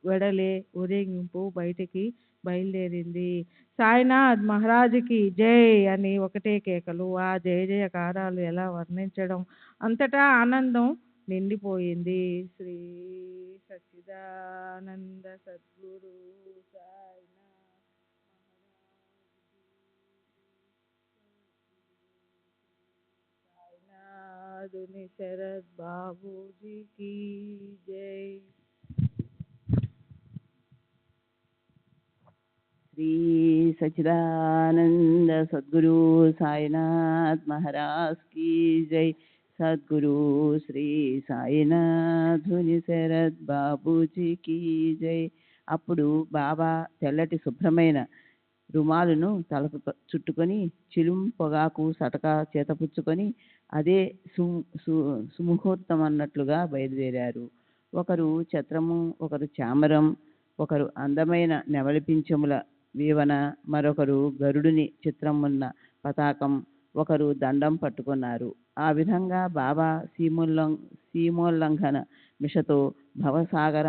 వెడలే ఊరేగింపు బయటికి బయలుదేరింది. సాయినాథ్ మహారాజుకి జై అని ఒకటే కేకలు. ఆ జయ జయకారాలు ఎలా వర్ణించడం. అంతటా ఆనందం నిండిపోయింది. శ్రీ సచ్చిదానంద సద్గురు సాయినాథుని శరత్ బాబూజీకి జై. శ్రీ సచ్చిదానంద సద్గురు సాయినాథ్ మహారాజ్ की जय. సద్గురు శ్రీ సాయినాథుని శరత్ బాబూజీకి జై. అప్పుడు బాబా తెల్లటి శుభ్రమైన రుమాలును తలకు చుట్టుకొని చిలుం పొగాకు సటక చేతపుచ్చుకొని అదే సుముహూర్తం అన్నట్లుగా బయలుదేరారు. ఒకరు ఛత్రము, ఒకరు చామరం, ఒకరు అందమైన నెమలి పింఛముల వీవన, మరొకరు గరుడుని చిత్రం ఉన్న పతాకం, ఒకరు దండం పట్టుకున్నారు. ఆ విధంగా బాబా సీమోల్లంఘన మిషతో భవసాగర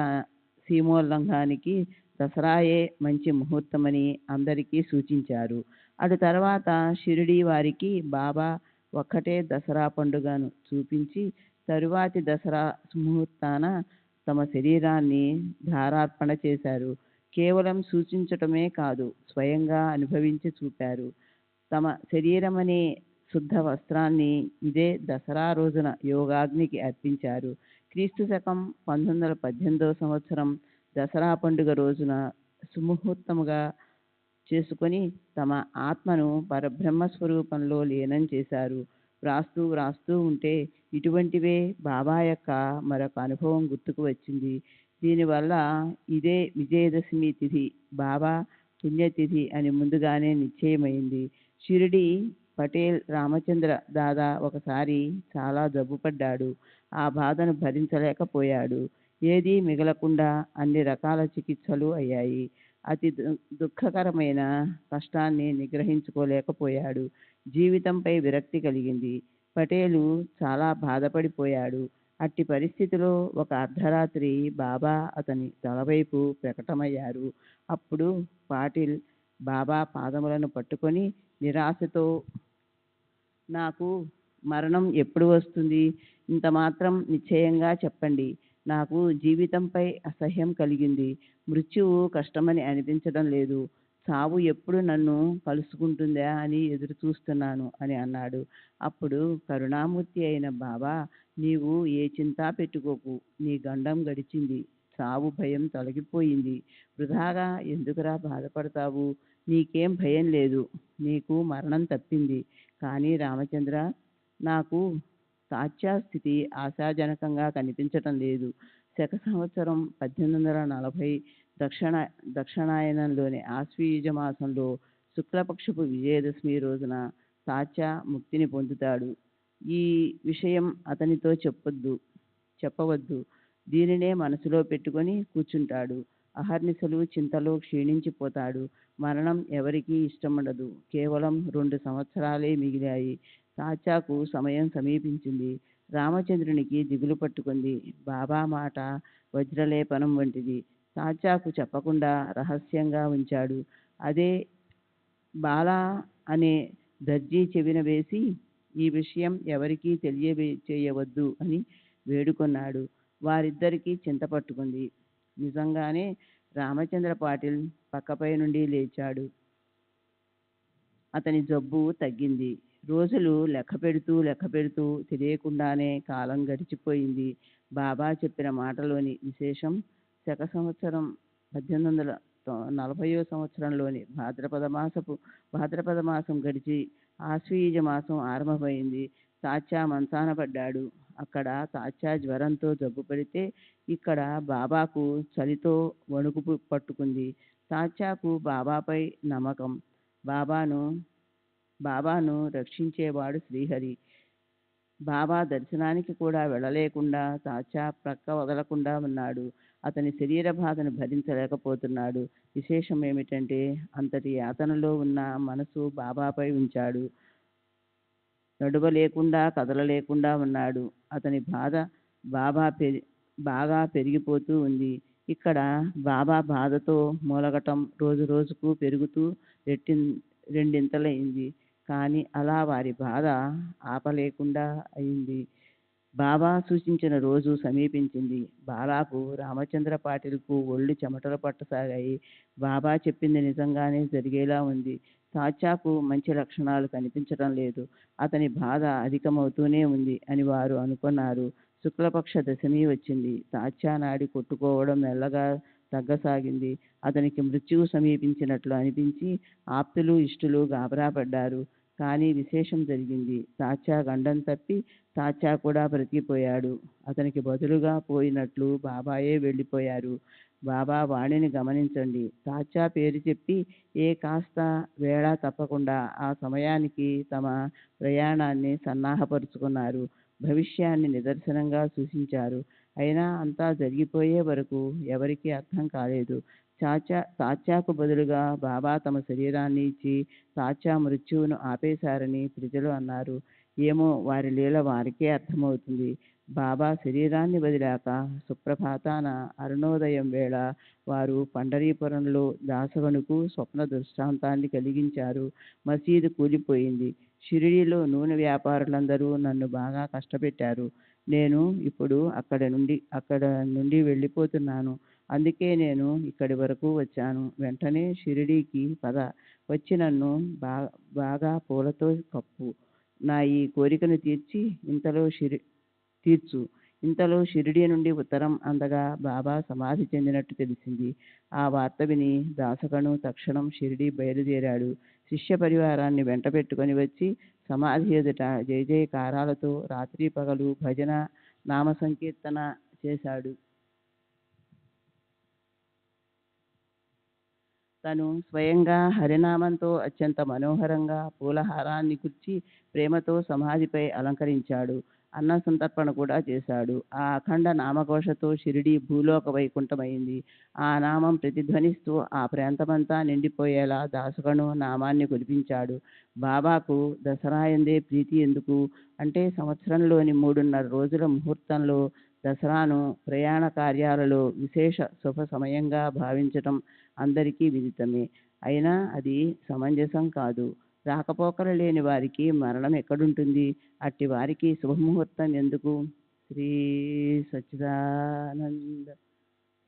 సీమోల్లంఘానికి దసరాయే మంచి ముహూర్తమని అందరికీ సూచించారు. అటు తర్వాత షిరిడీ వారికి బాబా ఒక్కటే దసరా పండుగను చూపించి తరువాతి దసరా ముహూర్తాన తమ శరీరాన్ని ధారార్పణ చేశారు. కేవలం సూచించటమే కాదు, స్వయంగా అనుభవించి చూపారు. తమ శరీరమనే శుద్ధ వస్త్రాన్ని ఇదే దసరా రోజున యోగాగ్నికి అర్పించారు. క్రీస్తు శకం 1918వ సంవత్సరం దసరా పండుగ రోజున సుముహూర్తముగా చేసుకొని తమ ఆత్మను పరబ్రహ్మ స్వరూపంలో లీనం చేశారు. వ్రాస్తూ వ్రాస్తూ ఉంటే ఇటువంటివే బాబా యొక్క మరొక అనుభవం గుర్తుకు వచ్చింది. దీనివల్ల ఇదే విజయదశమి తిథి, బాబా పుణ్యతిథి అని ముందుగానే నిశ్చయమైంది. షిరిడి పటేల్ రామచంద్ర దాదా ఒకసారి చాలా జబ్బుపడ్డాడు. ఆ బాధను భరించలేకపోయాడు. ఏదీ మిగలకుండా అన్ని రకాల చికిత్సలు అయ్యాయి. అతి దుఃఖకరమైన కష్టాన్ని నిగ్రహించుకోలేకపోయాడు. జీవితంపై విరక్తి కలిగింది. పటేలు చాలా బాధపడిపోయాడు. అట్టి పరిస్థితిలో ఒక అర్ధరాత్రి బాబా అతని తలవైపు ప్రకటమయ్యారు. అప్పుడు పాటిల్ బాబా పాదములను పట్టుకొని నిరాశతో, నాకు మరణం ఎప్పుడు వస్తుంది? ఇంత మాత్రం నిశ్చయంగా చెప్పండి. నాకు జీవితంపై అసహ్యం కలిగింది. మృత్యువు కష్టమని అనిపించడం లేదు. చావు ఎప్పుడు నన్ను కలుసుకుంటుందా అని ఎదురు చూస్తున్నాను అని అన్నాడు. అప్పుడు కరుణామూర్తి అయిన బాబా, నీవు ఏ చింత పెట్టుకోకు, నీ గండం గడిచింది, చావు భయం తొలగిపోయింది, వృధాగా ఎందుకురా బాధపడతావు, నీకేం భయం లేదు, నీకు మరణం తప్పింది. కానీ రామచంద్ర, నాకు సాక్షా స్థితి ఆశాజనకంగా కనిపించటం లేదు. శక సంవత్సరం 1840 దక్షిణాయనంలోని ఆశ్వయుజ మాసంలో శుక్లపక్షపు విజయదశమి రోజున సాచా ముక్తిని పొందుతాడు. ఈ విషయం అతనితో చెప్పవద్దు. దీనినే మనసులో పెట్టుకొని కూర్చుంటాడు. అహర్నిశలు చింతలో క్షీణించిపోతాడు. మరణం ఎవరికీ ఇష్టముండదు. కేవలం 2 సంవత్సరాలే మిగిలాయి. సాచాకు సమయం సమీపించింది. రామచంద్రునికి దిగులు పట్టుకుంది. బాబా మాట వజ్రలేపనం వంటిది. సాచాకు చెప్పకుండా రహస్యంగా ఉంచాడు. అదే బాలా అనే దర్జీ చెవిన వేసి ఈ విషయం ఎవరికీ చేయవద్దు అని వేడుకొన్నాడు. వారిద్దరికీ చింత పట్టుకుంది. నిజంగానే రామచంద్ర పాటిల్ పక్కపై నుండి లేచాడు. అతని జబ్బు తగ్గింది. రోజులు లెక్క పెడుతూ తెలియకుండానే కాలం గడిచిపోయింది. బాబా చెప్పిన మాటలోని విశేషం, శక సంవత్సరం 1840 సంవత్సరంలోని భాద్రపద మాసం గడిచి ఆశ్వయుజ మాసం ఆరంభమైంది. సాచా మంచాన పడ్డాడు. అక్కడ సాచా జ్వరంతో జబ్బు పడితే ఇక్కడ బాబాకు చలితో వణుకు పట్టుకుంది. సాచాకు బాబాపై నమ్మకం. బాబాను రక్షించేవాడు శ్రీహరి. బాబా దర్శనానికి కూడా వెళ్ళలేకుండా సాచా ప్రక్క వదలకుండా ఉన్నాడు. అతని శరీర బాధను భరించలేకపోతున్నాడు. విశేషం ఏమిటంటే అంతటి యాతనలో ఉన్న మనసు బాబాపై ఉంచాడు. నడువలేకుండా కదలలేకుండా ఉన్నాడు. అతని బాధ బాగా పెరిగిపోతూ ఉంది. ఇక్కడ బాబా బాధతో మూలగటం రోజు రోజుకు పెరుగుతూ రెండింతలైంది. కానీ అలా వారి బాధ ఆపలేకుండా అయింది. బాబా సూచించిన రోజు సమీపించింది. బాలాకు, రామచంద్ర పాటిల్కు ఒళ్ళు చెమటలు పట్టసాగాయి. బాబా చెప్పింది నిజంగానే జరిగేలా ఉంది. సాచాకు మంచి లక్షణాలు కనిపించడం లేదు. అతని బాధ అధికమవుతూనే ఉంది అని వారు అనుకున్నారు. శుక్లపక్ష దశమి వచ్చింది. సాచా నాడి కొట్టుకోవడం మెల్లగా తగ్గసాగింది. అతనికి మృత్యువు సమీపించినట్లు అనిపించి ఆప్తులు ఇష్టులు గాబరా పడ్డారు. కానీ విశేషం జరిగింది. సాచా గండం తప్పి సాచా కూడా బ్రతికిపోయాడు. అతనికి బదులుగా పోయినట్లు బాబాయే వెళ్ళిపోయారు. బాబా వాణిని గమనించండి. సాచా పేరు చెప్పి కాస్త వేళ తప్పకుండా ఆ సమయానికి తమ ప్రయాణాన్ని సన్నాహపరుచుకున్నారు. భవిష్యాన్ని నిదర్శనంగా సూచించారు. అయినా అంతా జరిగిపోయే వరకు ఎవరికీ అర్థం కాలేదు. సాచాకు బదులుగా బాబా తమ శరీరాన్ని ఇచ్చి సాచా మృత్యువును ఆపేశారని ప్రజలు అన్నారు. ఏమో, వారి లీల వారికే అర్థమవుతుంది. బాబా శరీరాన్ని వదిలాక సుప్రభాతాన అరుణోదయం వేళ వారు పండరీపురంలో దాసగనుకు స్వప్న దృష్టాంతాన్ని కలిగించారు. మసీదు కూలిపోయింది. షిరిడీలో నూనె వ్యాపారులందరూ నన్ను బాగా కష్టపెట్టారు. నేను ఇప్పుడు అక్కడ నుండి వెళ్ళిపోతున్నాను. అందుకే నేను ఇక్కడి వరకు వచ్చాను. వెంటనే షిరిడీకి పద, వచ్చి నన్ను బాగా పూలతో కప్పు. నా ఈ కోరికను తీర్చు. ఇంతలో షిరిడి నుండి ఉత్తరం అందగా బాబా సమాధి చెందినట్టు తెలిసింది. ఆ వార్త విని దాసగను తక్షణం షిరిడి బయలుదేరాడు. శిష్య పరివారాన్ని వెంట పెట్టుకొని వచ్చి సమాధి ఎదుట జయ జయకారాలతో రాత్రి పగలు భజన నామ సంకీర్తన చేశాడు. తను స్వయంగా హరినామంతో అత్యంత మనోహరంగా పూలహారాన్ని గుర్చి ప్రేమతో సమాధిపై అలంకరించాడు. అన్న సంతర్పణ కూడా చేశాడు. ఆ అఖండ నామఘోషతో షిరిడి భూలోక వైకుంఠమైంది. ఆ నామం ప్రతిధ్వనిస్తూ ఆ ప్రాంతమంతా నిండిపోయేలా దాసగను నామాన్ని కురిపించాడు. బాబాకు దసరా ఎందే ప్రీతి ఎందుకు అంటే సంవత్సరంలోని 3.5 రోజుల ముహూర్తంలో దసరాను ప్రయాణ కార్యాలలో విశేష శుభ సమయంగా భావించటం అందరికీ విదితమే. అయినా అది సమంజసం కాదు. రాకపోకలు లేని వారికి మరణం ఎక్కడుంటుంది? అట్టి వారికి శుభముహూర్తం ఎందుకు? శ్రీ సచ్చిదానంద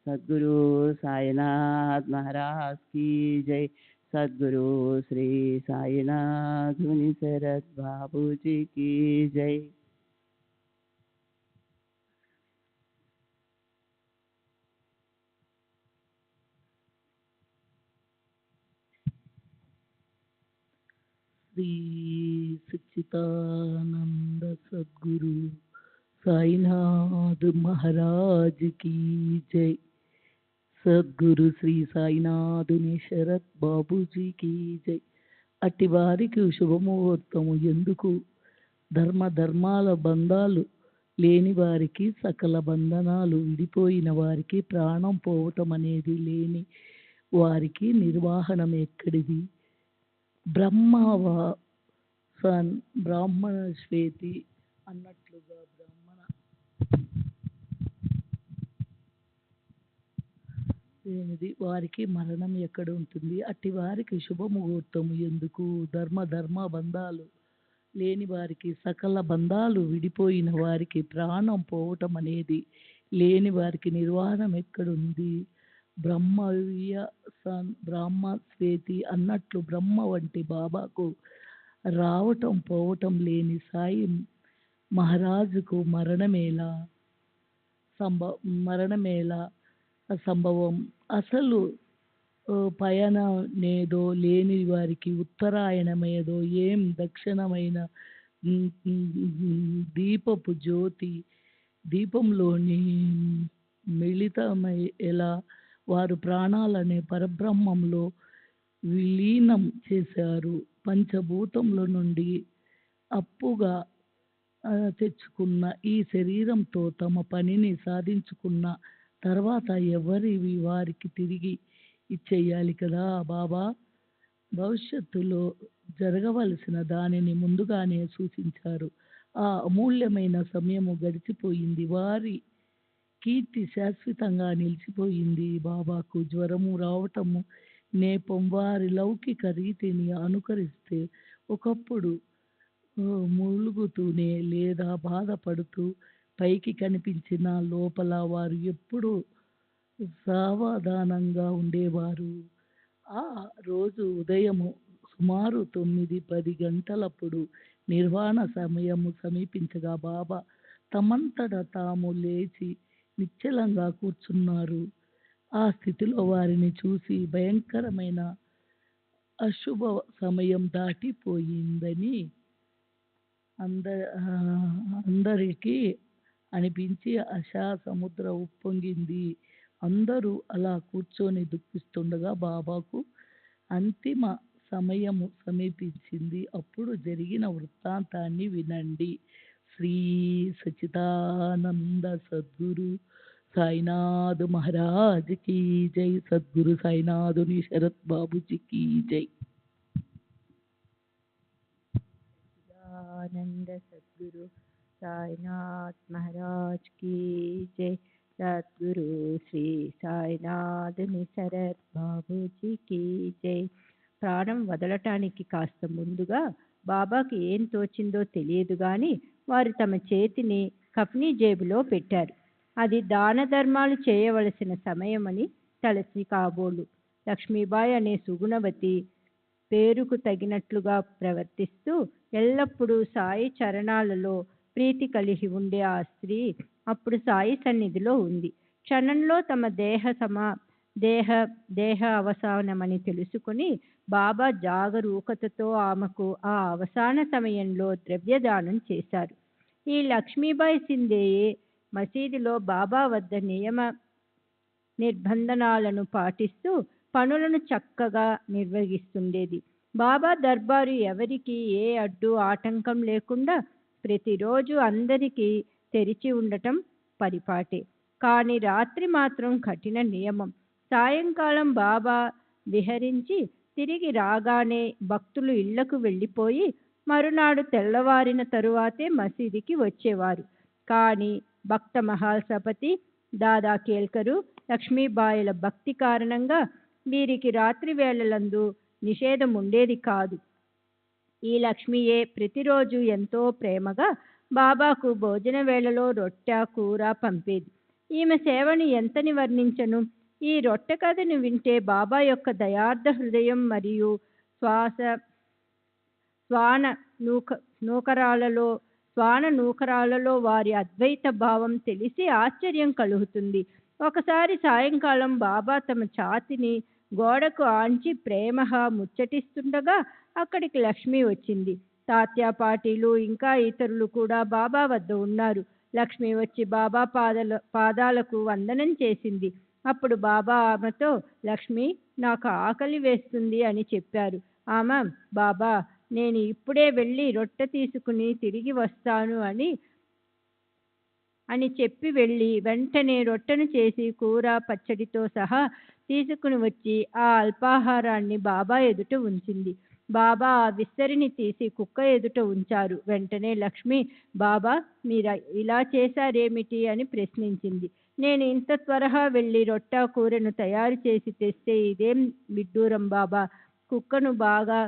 సద్గురు సాయినాథ్ మహారాజ్ కీ జై. సద్గురు శ్రీ సాయినాథ్ ముని శరత్ బాబూజీ కీ జై. శ్రీ సచ్చిదానంద సద్గురు సాయినాథ్ మహారాజ్ కీ జై. సద్గురు శ్రీ సాయినాథుని శరత్ బాబూజీ కీ జై. అట్టి వారికి శుభముహూర్తము ఎందుకు? ధర్మాల బంధాలు లేని వారికి సకల బంధనాలు విడిపోయిన వారికి ప్రాణం పోవటం అనేది లేని వారికి నిర్వాహణం ఎక్కడిది? బ్రాహ్మణ శ్వేతి అన్నట్లుగా బ్రాహ్మణ లేనిది వారికి మరణం ఎక్కడ ఉంటుంది? అట్టి వారికి శుభముహూర్తము ఎందుకు? ధర్మ బంధాలు లేని వారికి సకల బంధాలు విడిపోయిన వారికి ప్రాణం పోవటం అనేది లేని వారికి నిర్వాహణం ఎక్కడుంది? బ్రహ్మ శ్వేతి అన్నట్లు బ్రహ్మ వంటి బాబాకు రావటం పోవటం లేని సాయి మహారాజుకు మరణమేలా సంభవం? అసలు పయనమేదో లేని వారికి ఉత్తరాయణమేదో ఏం దక్షిణమైన దీపపు జ్యోతి దీపంలోని మిళితమై ఎలా వారు ప్రాణాలనే పరబ్రహ్మంలో విలీనం చేశారు. పంచభూతముల నుండి అప్పుగా తెచ్చుకున్న ఈ శరీరంతో తమ పనిని సాధించుకున్న తర్వాత ఎవరివి వారికి తిరిగి ఇచ్చేయాలి కదా బాబా. భవిష్యత్తులో జరగవలసిన దానిని ముందుగానే సూచించారు. ఆ అమూల్యమైన సమయము గడిచిపోయింది. వారి కీర్తి శాశ్వతంగా నిలిచిపోయింది. బాబాకు జ్వరము రావటము నేపం వారి లౌకిక రీతిని అనుకరిస్తే ఒకప్పుడు మూలుగుతూనే లేదా బాధపడుతూ పైకి కనిపించిన లోపల వారు ఎప్పుడూ సావధానంగా ఉండేవారు. ఆ రోజు ఉదయము సుమారు 9-10 గంటలప్పుడు నిర్వాణ సమయము సమీపించగా బాబా తమంతట తాము లేచి నిశ్చలంగా కూర్చున్నారు. ఆ స్థితిలో వారిని చూసి భయంకరమైన అశుభ సమయం దాటిపోయిందని అందరికీ అనిపించి ఆశా సముద్ర ఉప్పొంగింది. అందరూ అలా కూర్చొని దుఃఖిస్తుండగా బాబాకు అంతిమ సమయము సమీపించింది. అప్పుడు జరిగిన వృత్తాంతాన్ని వినండి. శ్రీ సచ్చిదానంద సద్గురు సాయినాథ్ మహారాజ్ కీ జై. సద్గురు సాయినాథుని శరత్ బాబూజీ కీ జై. ఆనంద సద్గురు సాయినాథ్ మహారాజ్ కీ జై. సద్గురు శ్రీ సాయినాథుని శరత్ బాబూజీ కీ జై. ప్రాణం వదలటానికి కాస్త ముందుగా బాబాకి ఏం తోచిందో తెలియదు కానీ వారు తమ చేతిని కఫ్నీ జేబులో పెట్టారు. అది దాన ధర్మాలు చేయవలసిన సమయమని తలచి కాబోలు లక్ష్మీబాయి అనే సుగుణవతి పేరుకు తగినట్లుగా ప్రవర్తిస్తూ ఎల్లప్పుడూ సాయి చరణాలలో ప్రీతి కలిగి ఉండే ఆ స్త్రీ అప్పుడు సాయి సన్నిధిలో ఉంది. క్షణంలో తమ దేహ దేహ అవసానమని తెలుసుకుని బాబా జాగరూకతతో ఆమెకు ఆ అవసాన సమయంలో ద్రవ్యదానం చేశారు. ఈ లక్ష్మీబాయి సింధేయే మసీదులో బాబా వద్ద నియమ నిర్బంధనాలను పాటిస్తూ పనులను చక్కగా నిర్వహిస్తుండేది. బాబా దర్బారు ఎవరికి ఏ అడ్డు ఆటంకం లేకుండా ప్రతిరోజు అందరికీ తెరిచి ఉండటం పరిపాటే. కానీ రాత్రి మాత్రం కఠిన నియమం. సాయంకాలం బాబా విహరించి తిరిగి రాగానే భక్తులు ఇళ్లకు వెళ్ళిపోయి మరునాడు తెల్లవారిన తరువాతే మసీదుకి వచ్చేవారు. కానీ భక్త మహాసపతి దాదా కేల్కరు లక్ష్మీబాయిల భక్తి కారణంగా వీరికి రాత్రి వేళలందు నిషేధం ఉండేది కాదు. ఈ లక్ష్మియే ప్రతిరోజు ఎంతో ప్రేమగా బాబాకు భోజన వేళలో రొట్టె కూర పంపేది. ఈమె సేవను ఎంతని వర్ణించను. ఈ రొట్టె కథను వింటే బాబా యొక్క దయార్థ హృదయం మరియు శ్వాన నూకరాలలో వారి అద్వైత భావం తెలిసి ఆశ్చర్యం కలుగుతుంది. ఒకసారి సాయంకాలం బాబా తమ ఛాతిని గోడకు ఆంచి ప్రేమగా ముచ్చటిస్తుండగా అక్కడికి లక్ష్మి వచ్చింది. తాత్య పాటీలు ఇంకా ఇతరులు కూడా బాబా వద్ద ఉన్నారు. లక్ష్మి వచ్చి బాబా పాదాలకు వందనం చేసింది. అప్పుడు బాబా ఆమెతో, లక్ష్మి, నాకు ఆకలి వేస్తుంది అని చెప్పారు. ఆమె, బాబా, నేను ఇప్పుడే వెళ్ళి రొట్టె తీసుకుని తిరిగి వస్తాను అని చెప్పి వెళ్ళి వెంటనే రొట్టెను చేసి కూర పచ్చడితో సహా తీసుకుని వచ్చి ఆ అల్పాహారాన్ని బాబా ఎదుట ఉంచింది. బాబా ఆ విస్తరిని తీసి కుక్క ఎదుట ఉంచారు. వెంటనే లక్ష్మి, బాబా, మీరు ఇలా చేశారేమిటి అని ప్రశ్నించింది. నేను ఇంత త్వరగా వెళ్ళి రొట్టె కూరను తయారు చేసి తెస్తే ఇదేం విడ్డూరం బాబా, కుక్కను బాగా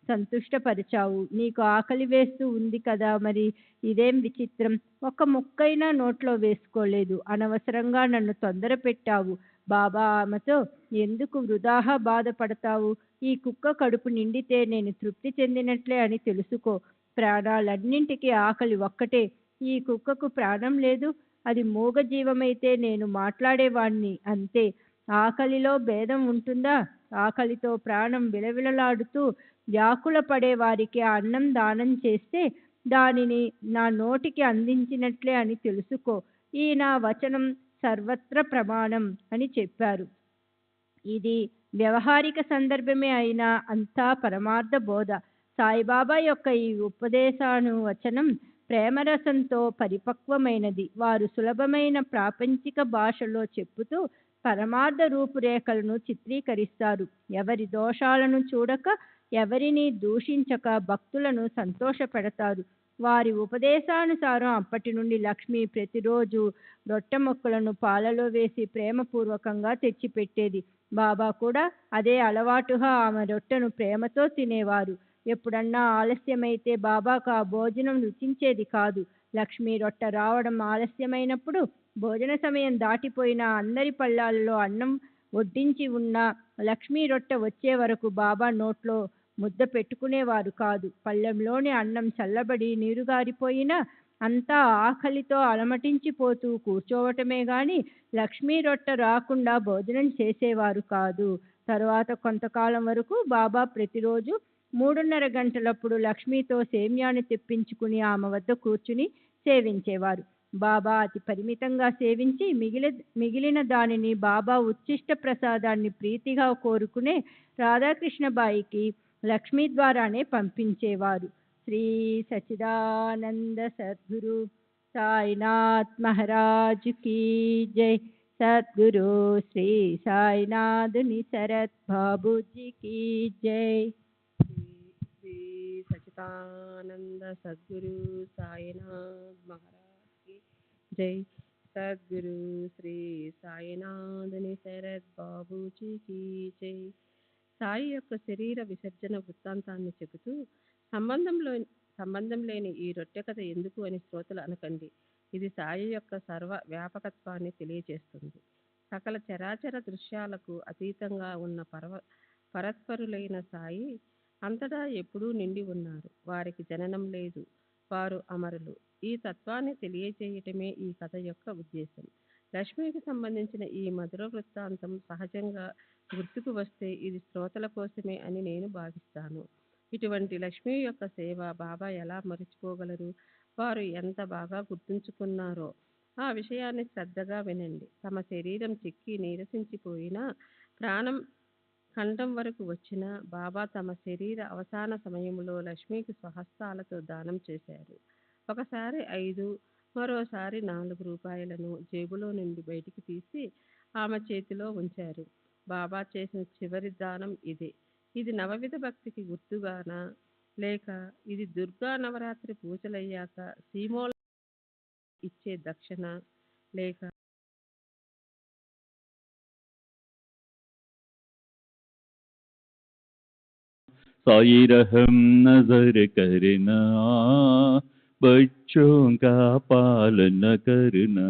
సంతుష్టపరిచావు. నీకు ఆకలి వేస్తూ ఉంది కదా, మరి ఇదేం విచిత్రం. ఒక్క ముక్కైనా నోట్లో వేసుకోలేదు. అనవసరంగా నన్ను తొందర పెట్టావు. బాబా ఆమెతో, ఎందుకు వృధాగా బాధపడతావు? ఈ కుక్క కడుపు నిండితే నేను తృప్తి చెందినట్లే అని తెలుసుకో. ప్రాణాలన్నింటికీ ఆకలి ఒక్కటే. ఈ కుక్కకు ప్రాణం లేదు. అది మూగ జీవమైతే నేను మాట్లాడేవాణ్ణి అంతే. ఆకలిలో భేదం ఉంటుందా? ఆకలితో ప్రాణం విలవిలలాడుతూ వ్యాకుల పడే వారికి అన్నం దానం చేస్తే దానిని నా నోటికి అందించినట్లే అని తెలుసుకో. ఈ నా వచనం సర్వత్ర ప్రమాణం అని చెప్పారు. ఇది వ్యవహారిక సందర్భమే అయినా అంతా పరమార్థ బోధ. సాయిబాబా యొక్క ఈ ఉపదేశాను వచనం ప్రేమరసంతో పరిపక్వమైనది. వారు సులభమైన ప్రాపంచిక భాషలో చెప్పుతూ పరమార్థ రూపురేఖలను చిత్రీకరిస్తారు. ఎవరి దోషాలను చూడక, ఎవరిని దూషించక భక్తులను సంతోషపెడతారు. వారి ఉపదేశానుసారం అప్పటి నుండి లక్ష్మి ప్రతిరోజు రొట్టె ముక్కలను పాలలో వేసి ప్రేమపూర్వకంగా తెచ్చిపెట్టేది. బాబా కూడా అదే అలవాటుగా ఆమె రొట్టెను ప్రేమతో తినేవారు. ఎప్పుడన్నా ఆలస్యమైతే బాబాకు ఆ భోజనం రుచించేది కాదు. లక్ష్మి రొట్టె రావడం ఆలస్యమైనప్పుడు, భోజన సమయం దాటిపోయినా అందరి పళ్ళాలలో అన్నం వడ్డించి ఉన్న లక్ష్మీ రొట్టె వచ్చే వరకు బాబా నోట్లో ముద్ద పెట్టుకునేవారు కాదు. పళ్ళెంలోని అన్నం చల్లబడి నీరుగారిపోయినా అంతా ఆకలితో అలమటించిపోతూ కూర్చోవటమే గాని లక్ష్మీ రొట్టె రాకుండా భోజనం చేసేవారు కాదు. తరువాత కొంతకాలం వరకు బాబా ప్రతిరోజు 3:30 గంటలప్పుడు లక్ష్మితో సేమ్యాన్ని తెప్పించుకుని ఆమె వద్ద కూర్చుని సేవించేవారు. బాబా అతి పరిమితంగా సేవించి మిగిలిన దానిని బాబా ఉచ్చిష్ట ప్రసాదాన్ని ప్రీతిగా కోరుకునే రాధాకృష్ణబాయికి లక్ష్మీ ద్వారానే పంపించేవారు. శ్రీ సచ్చిదానంద సద్గురు సాయినాథ్ మహారాజ్ కీ జై. సద్గురు శ్రీ సాయినాథుని శరత్ బాబూజీ కీ జై. శ్రీ సచ్చిదానంద సద్గురు సాయినాథ్ మహారాజ్ కీ జై. సద్గురు శ్రీ సాయినాథుని శరత్ బాబూజీ కీ జై. సాయి యొక్క శరీర విసర్జన వృత్తాంతాన్ని చెబుతూ సంబంధం లేని ఈ రొట్టె కథ ఎందుకు అని శ్రోతలు అనకండి. ఇది సాయి యొక్క సర్వ వ్యాపకత్వాన్ని తెలియజేస్తుంది. సకల చరాచర దృశ్యాలకు అతీతంగా ఉన్న పరస్పరులైన సాయి అంతటా ఎప్పుడూ నిండి ఉన్నారు. వారికి జననం లేదు. వారు అమరులు. ఈ తత్వాన్ని తెలియచేయటమే ఈ కథ యొక్క ఉద్దేశం. లక్ష్మికి సంబంధించిన ఈ మధుర వృత్తాంతం సహజంగా గుర్తుకు వస్తే ఇది శ్రోతల కోసమే అని నేను భావిస్తాను. ఇటువంటి లక్ష్మి యొక్క సేవ బాబా ఎలా మరిచిపోగలరు? వారు ఎంత బాగా గుర్తుంచుకున్నారో ఆ విషయాన్ని శ్రద్ధగా వినండి. తమ శరీరం చిక్కి నీరసించిపోయినా, ప్రాణం ఖండం వరకు వచ్చిన బాబా తమ శరీర అవసాన సమయంలో లక్ష్మికి స్వహస్తాలతో దానం చేశారు. ఒకసారి 5, మరోసారి 4 రూపాయలను జేబులో నుండి బయటికి తీసి ఆమె చేతిలో ఉంచారు. బాబా చేసిన చివరి దానం ఇదే. ఇది నవవిధ భక్తికి గుర్తుగానా, లేక ఇది దుర్గా నవరాత్రి పూజలయ్యాక సీమోల ఇచ్చే దక్షిణ, లేక साई रहम नजर करना, बच्चों का पालन करना।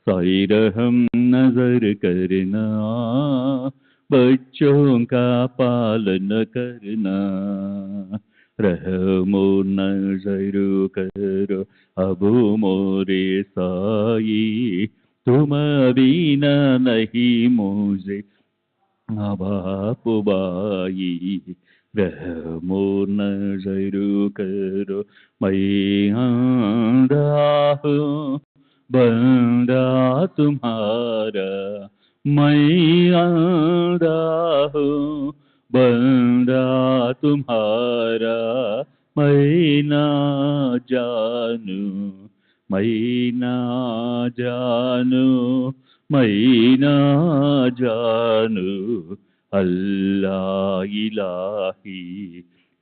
साई रहम नजर करना, बच्चों का पालन करना। रहमो नजर करो अब मोरे साई, तुम बिना नहीं मुझे बाप बाई। रहमो नजर करो मैं आंधा हूँ बंदा तुम्हारा, मैं आंधा हूँ बंदा तुम्हारा। मैं ना जानू, मैं ना जानू, मैं ना जानू अल्लाह इलाही।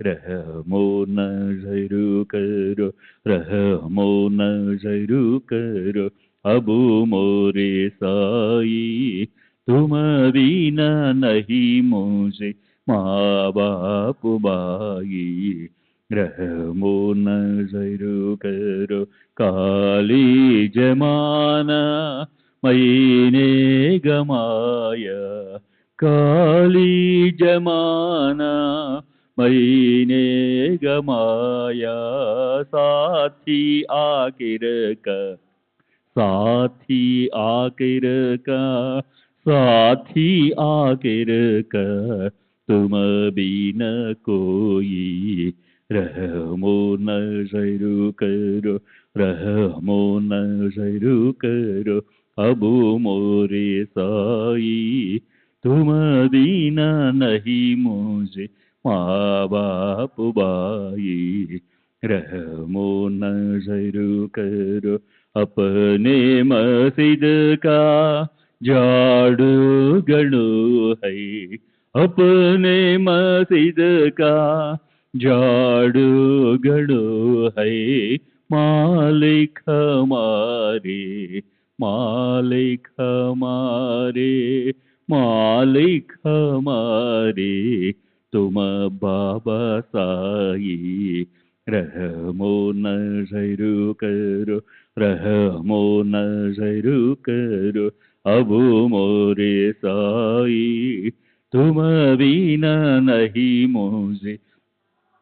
रहमो नजर करो, रहमो नजर करो अब मोरे साई, तुम बिना नहीं मुझे माँ बाप बाई। रहमो नजर करो काली जमाना मैंने गमाया, काली जमाना मैंने गमाया। साथी आखिर का, साथी आखिर का, साथी आखिर का तुम बिन कोई। रहमो नजर करो, रहमो नजर करो अब मोरे साई, तुम बिना नहीं मुझे माँ बाप बाई। रहमो नजर करो अपने मस्जिद का झाड़ू गणो है, अपने मस्जिद का झाड़ू गणो है। मालिक हमारे, मालिक हमारे, मालिक हमारे तुम बाबा साई। रहमो नजर करो, रहमो नजर करो अब मोरे साई, तुम बिना नहीं मुझे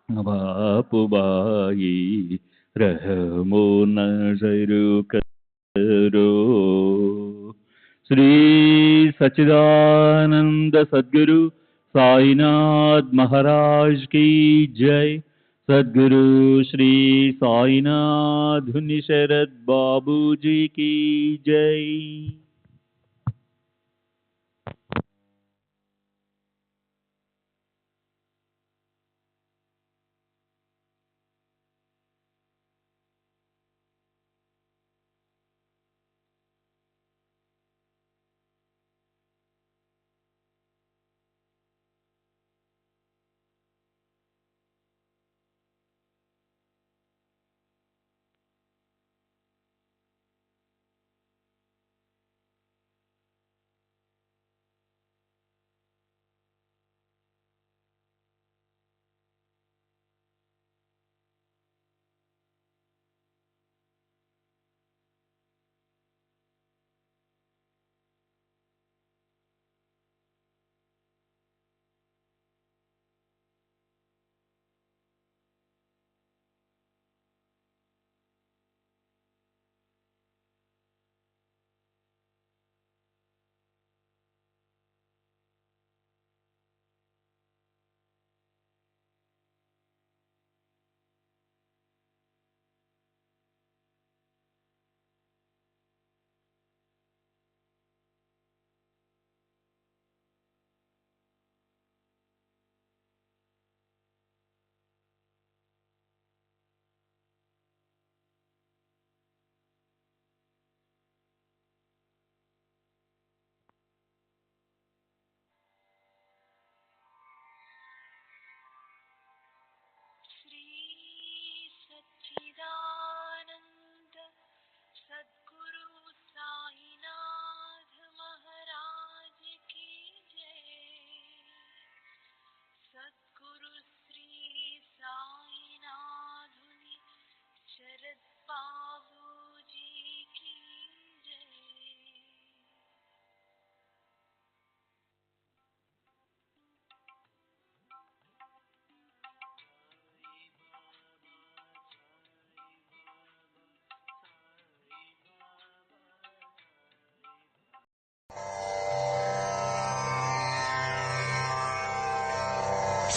बाप बाई। रहमो नजर करो। श्री सच्चिदानंद सद्गुरु साईनाथ महाराज की जय। सद्गुरु श्री साईनाथ धुनि शरद बाबू जी की जय।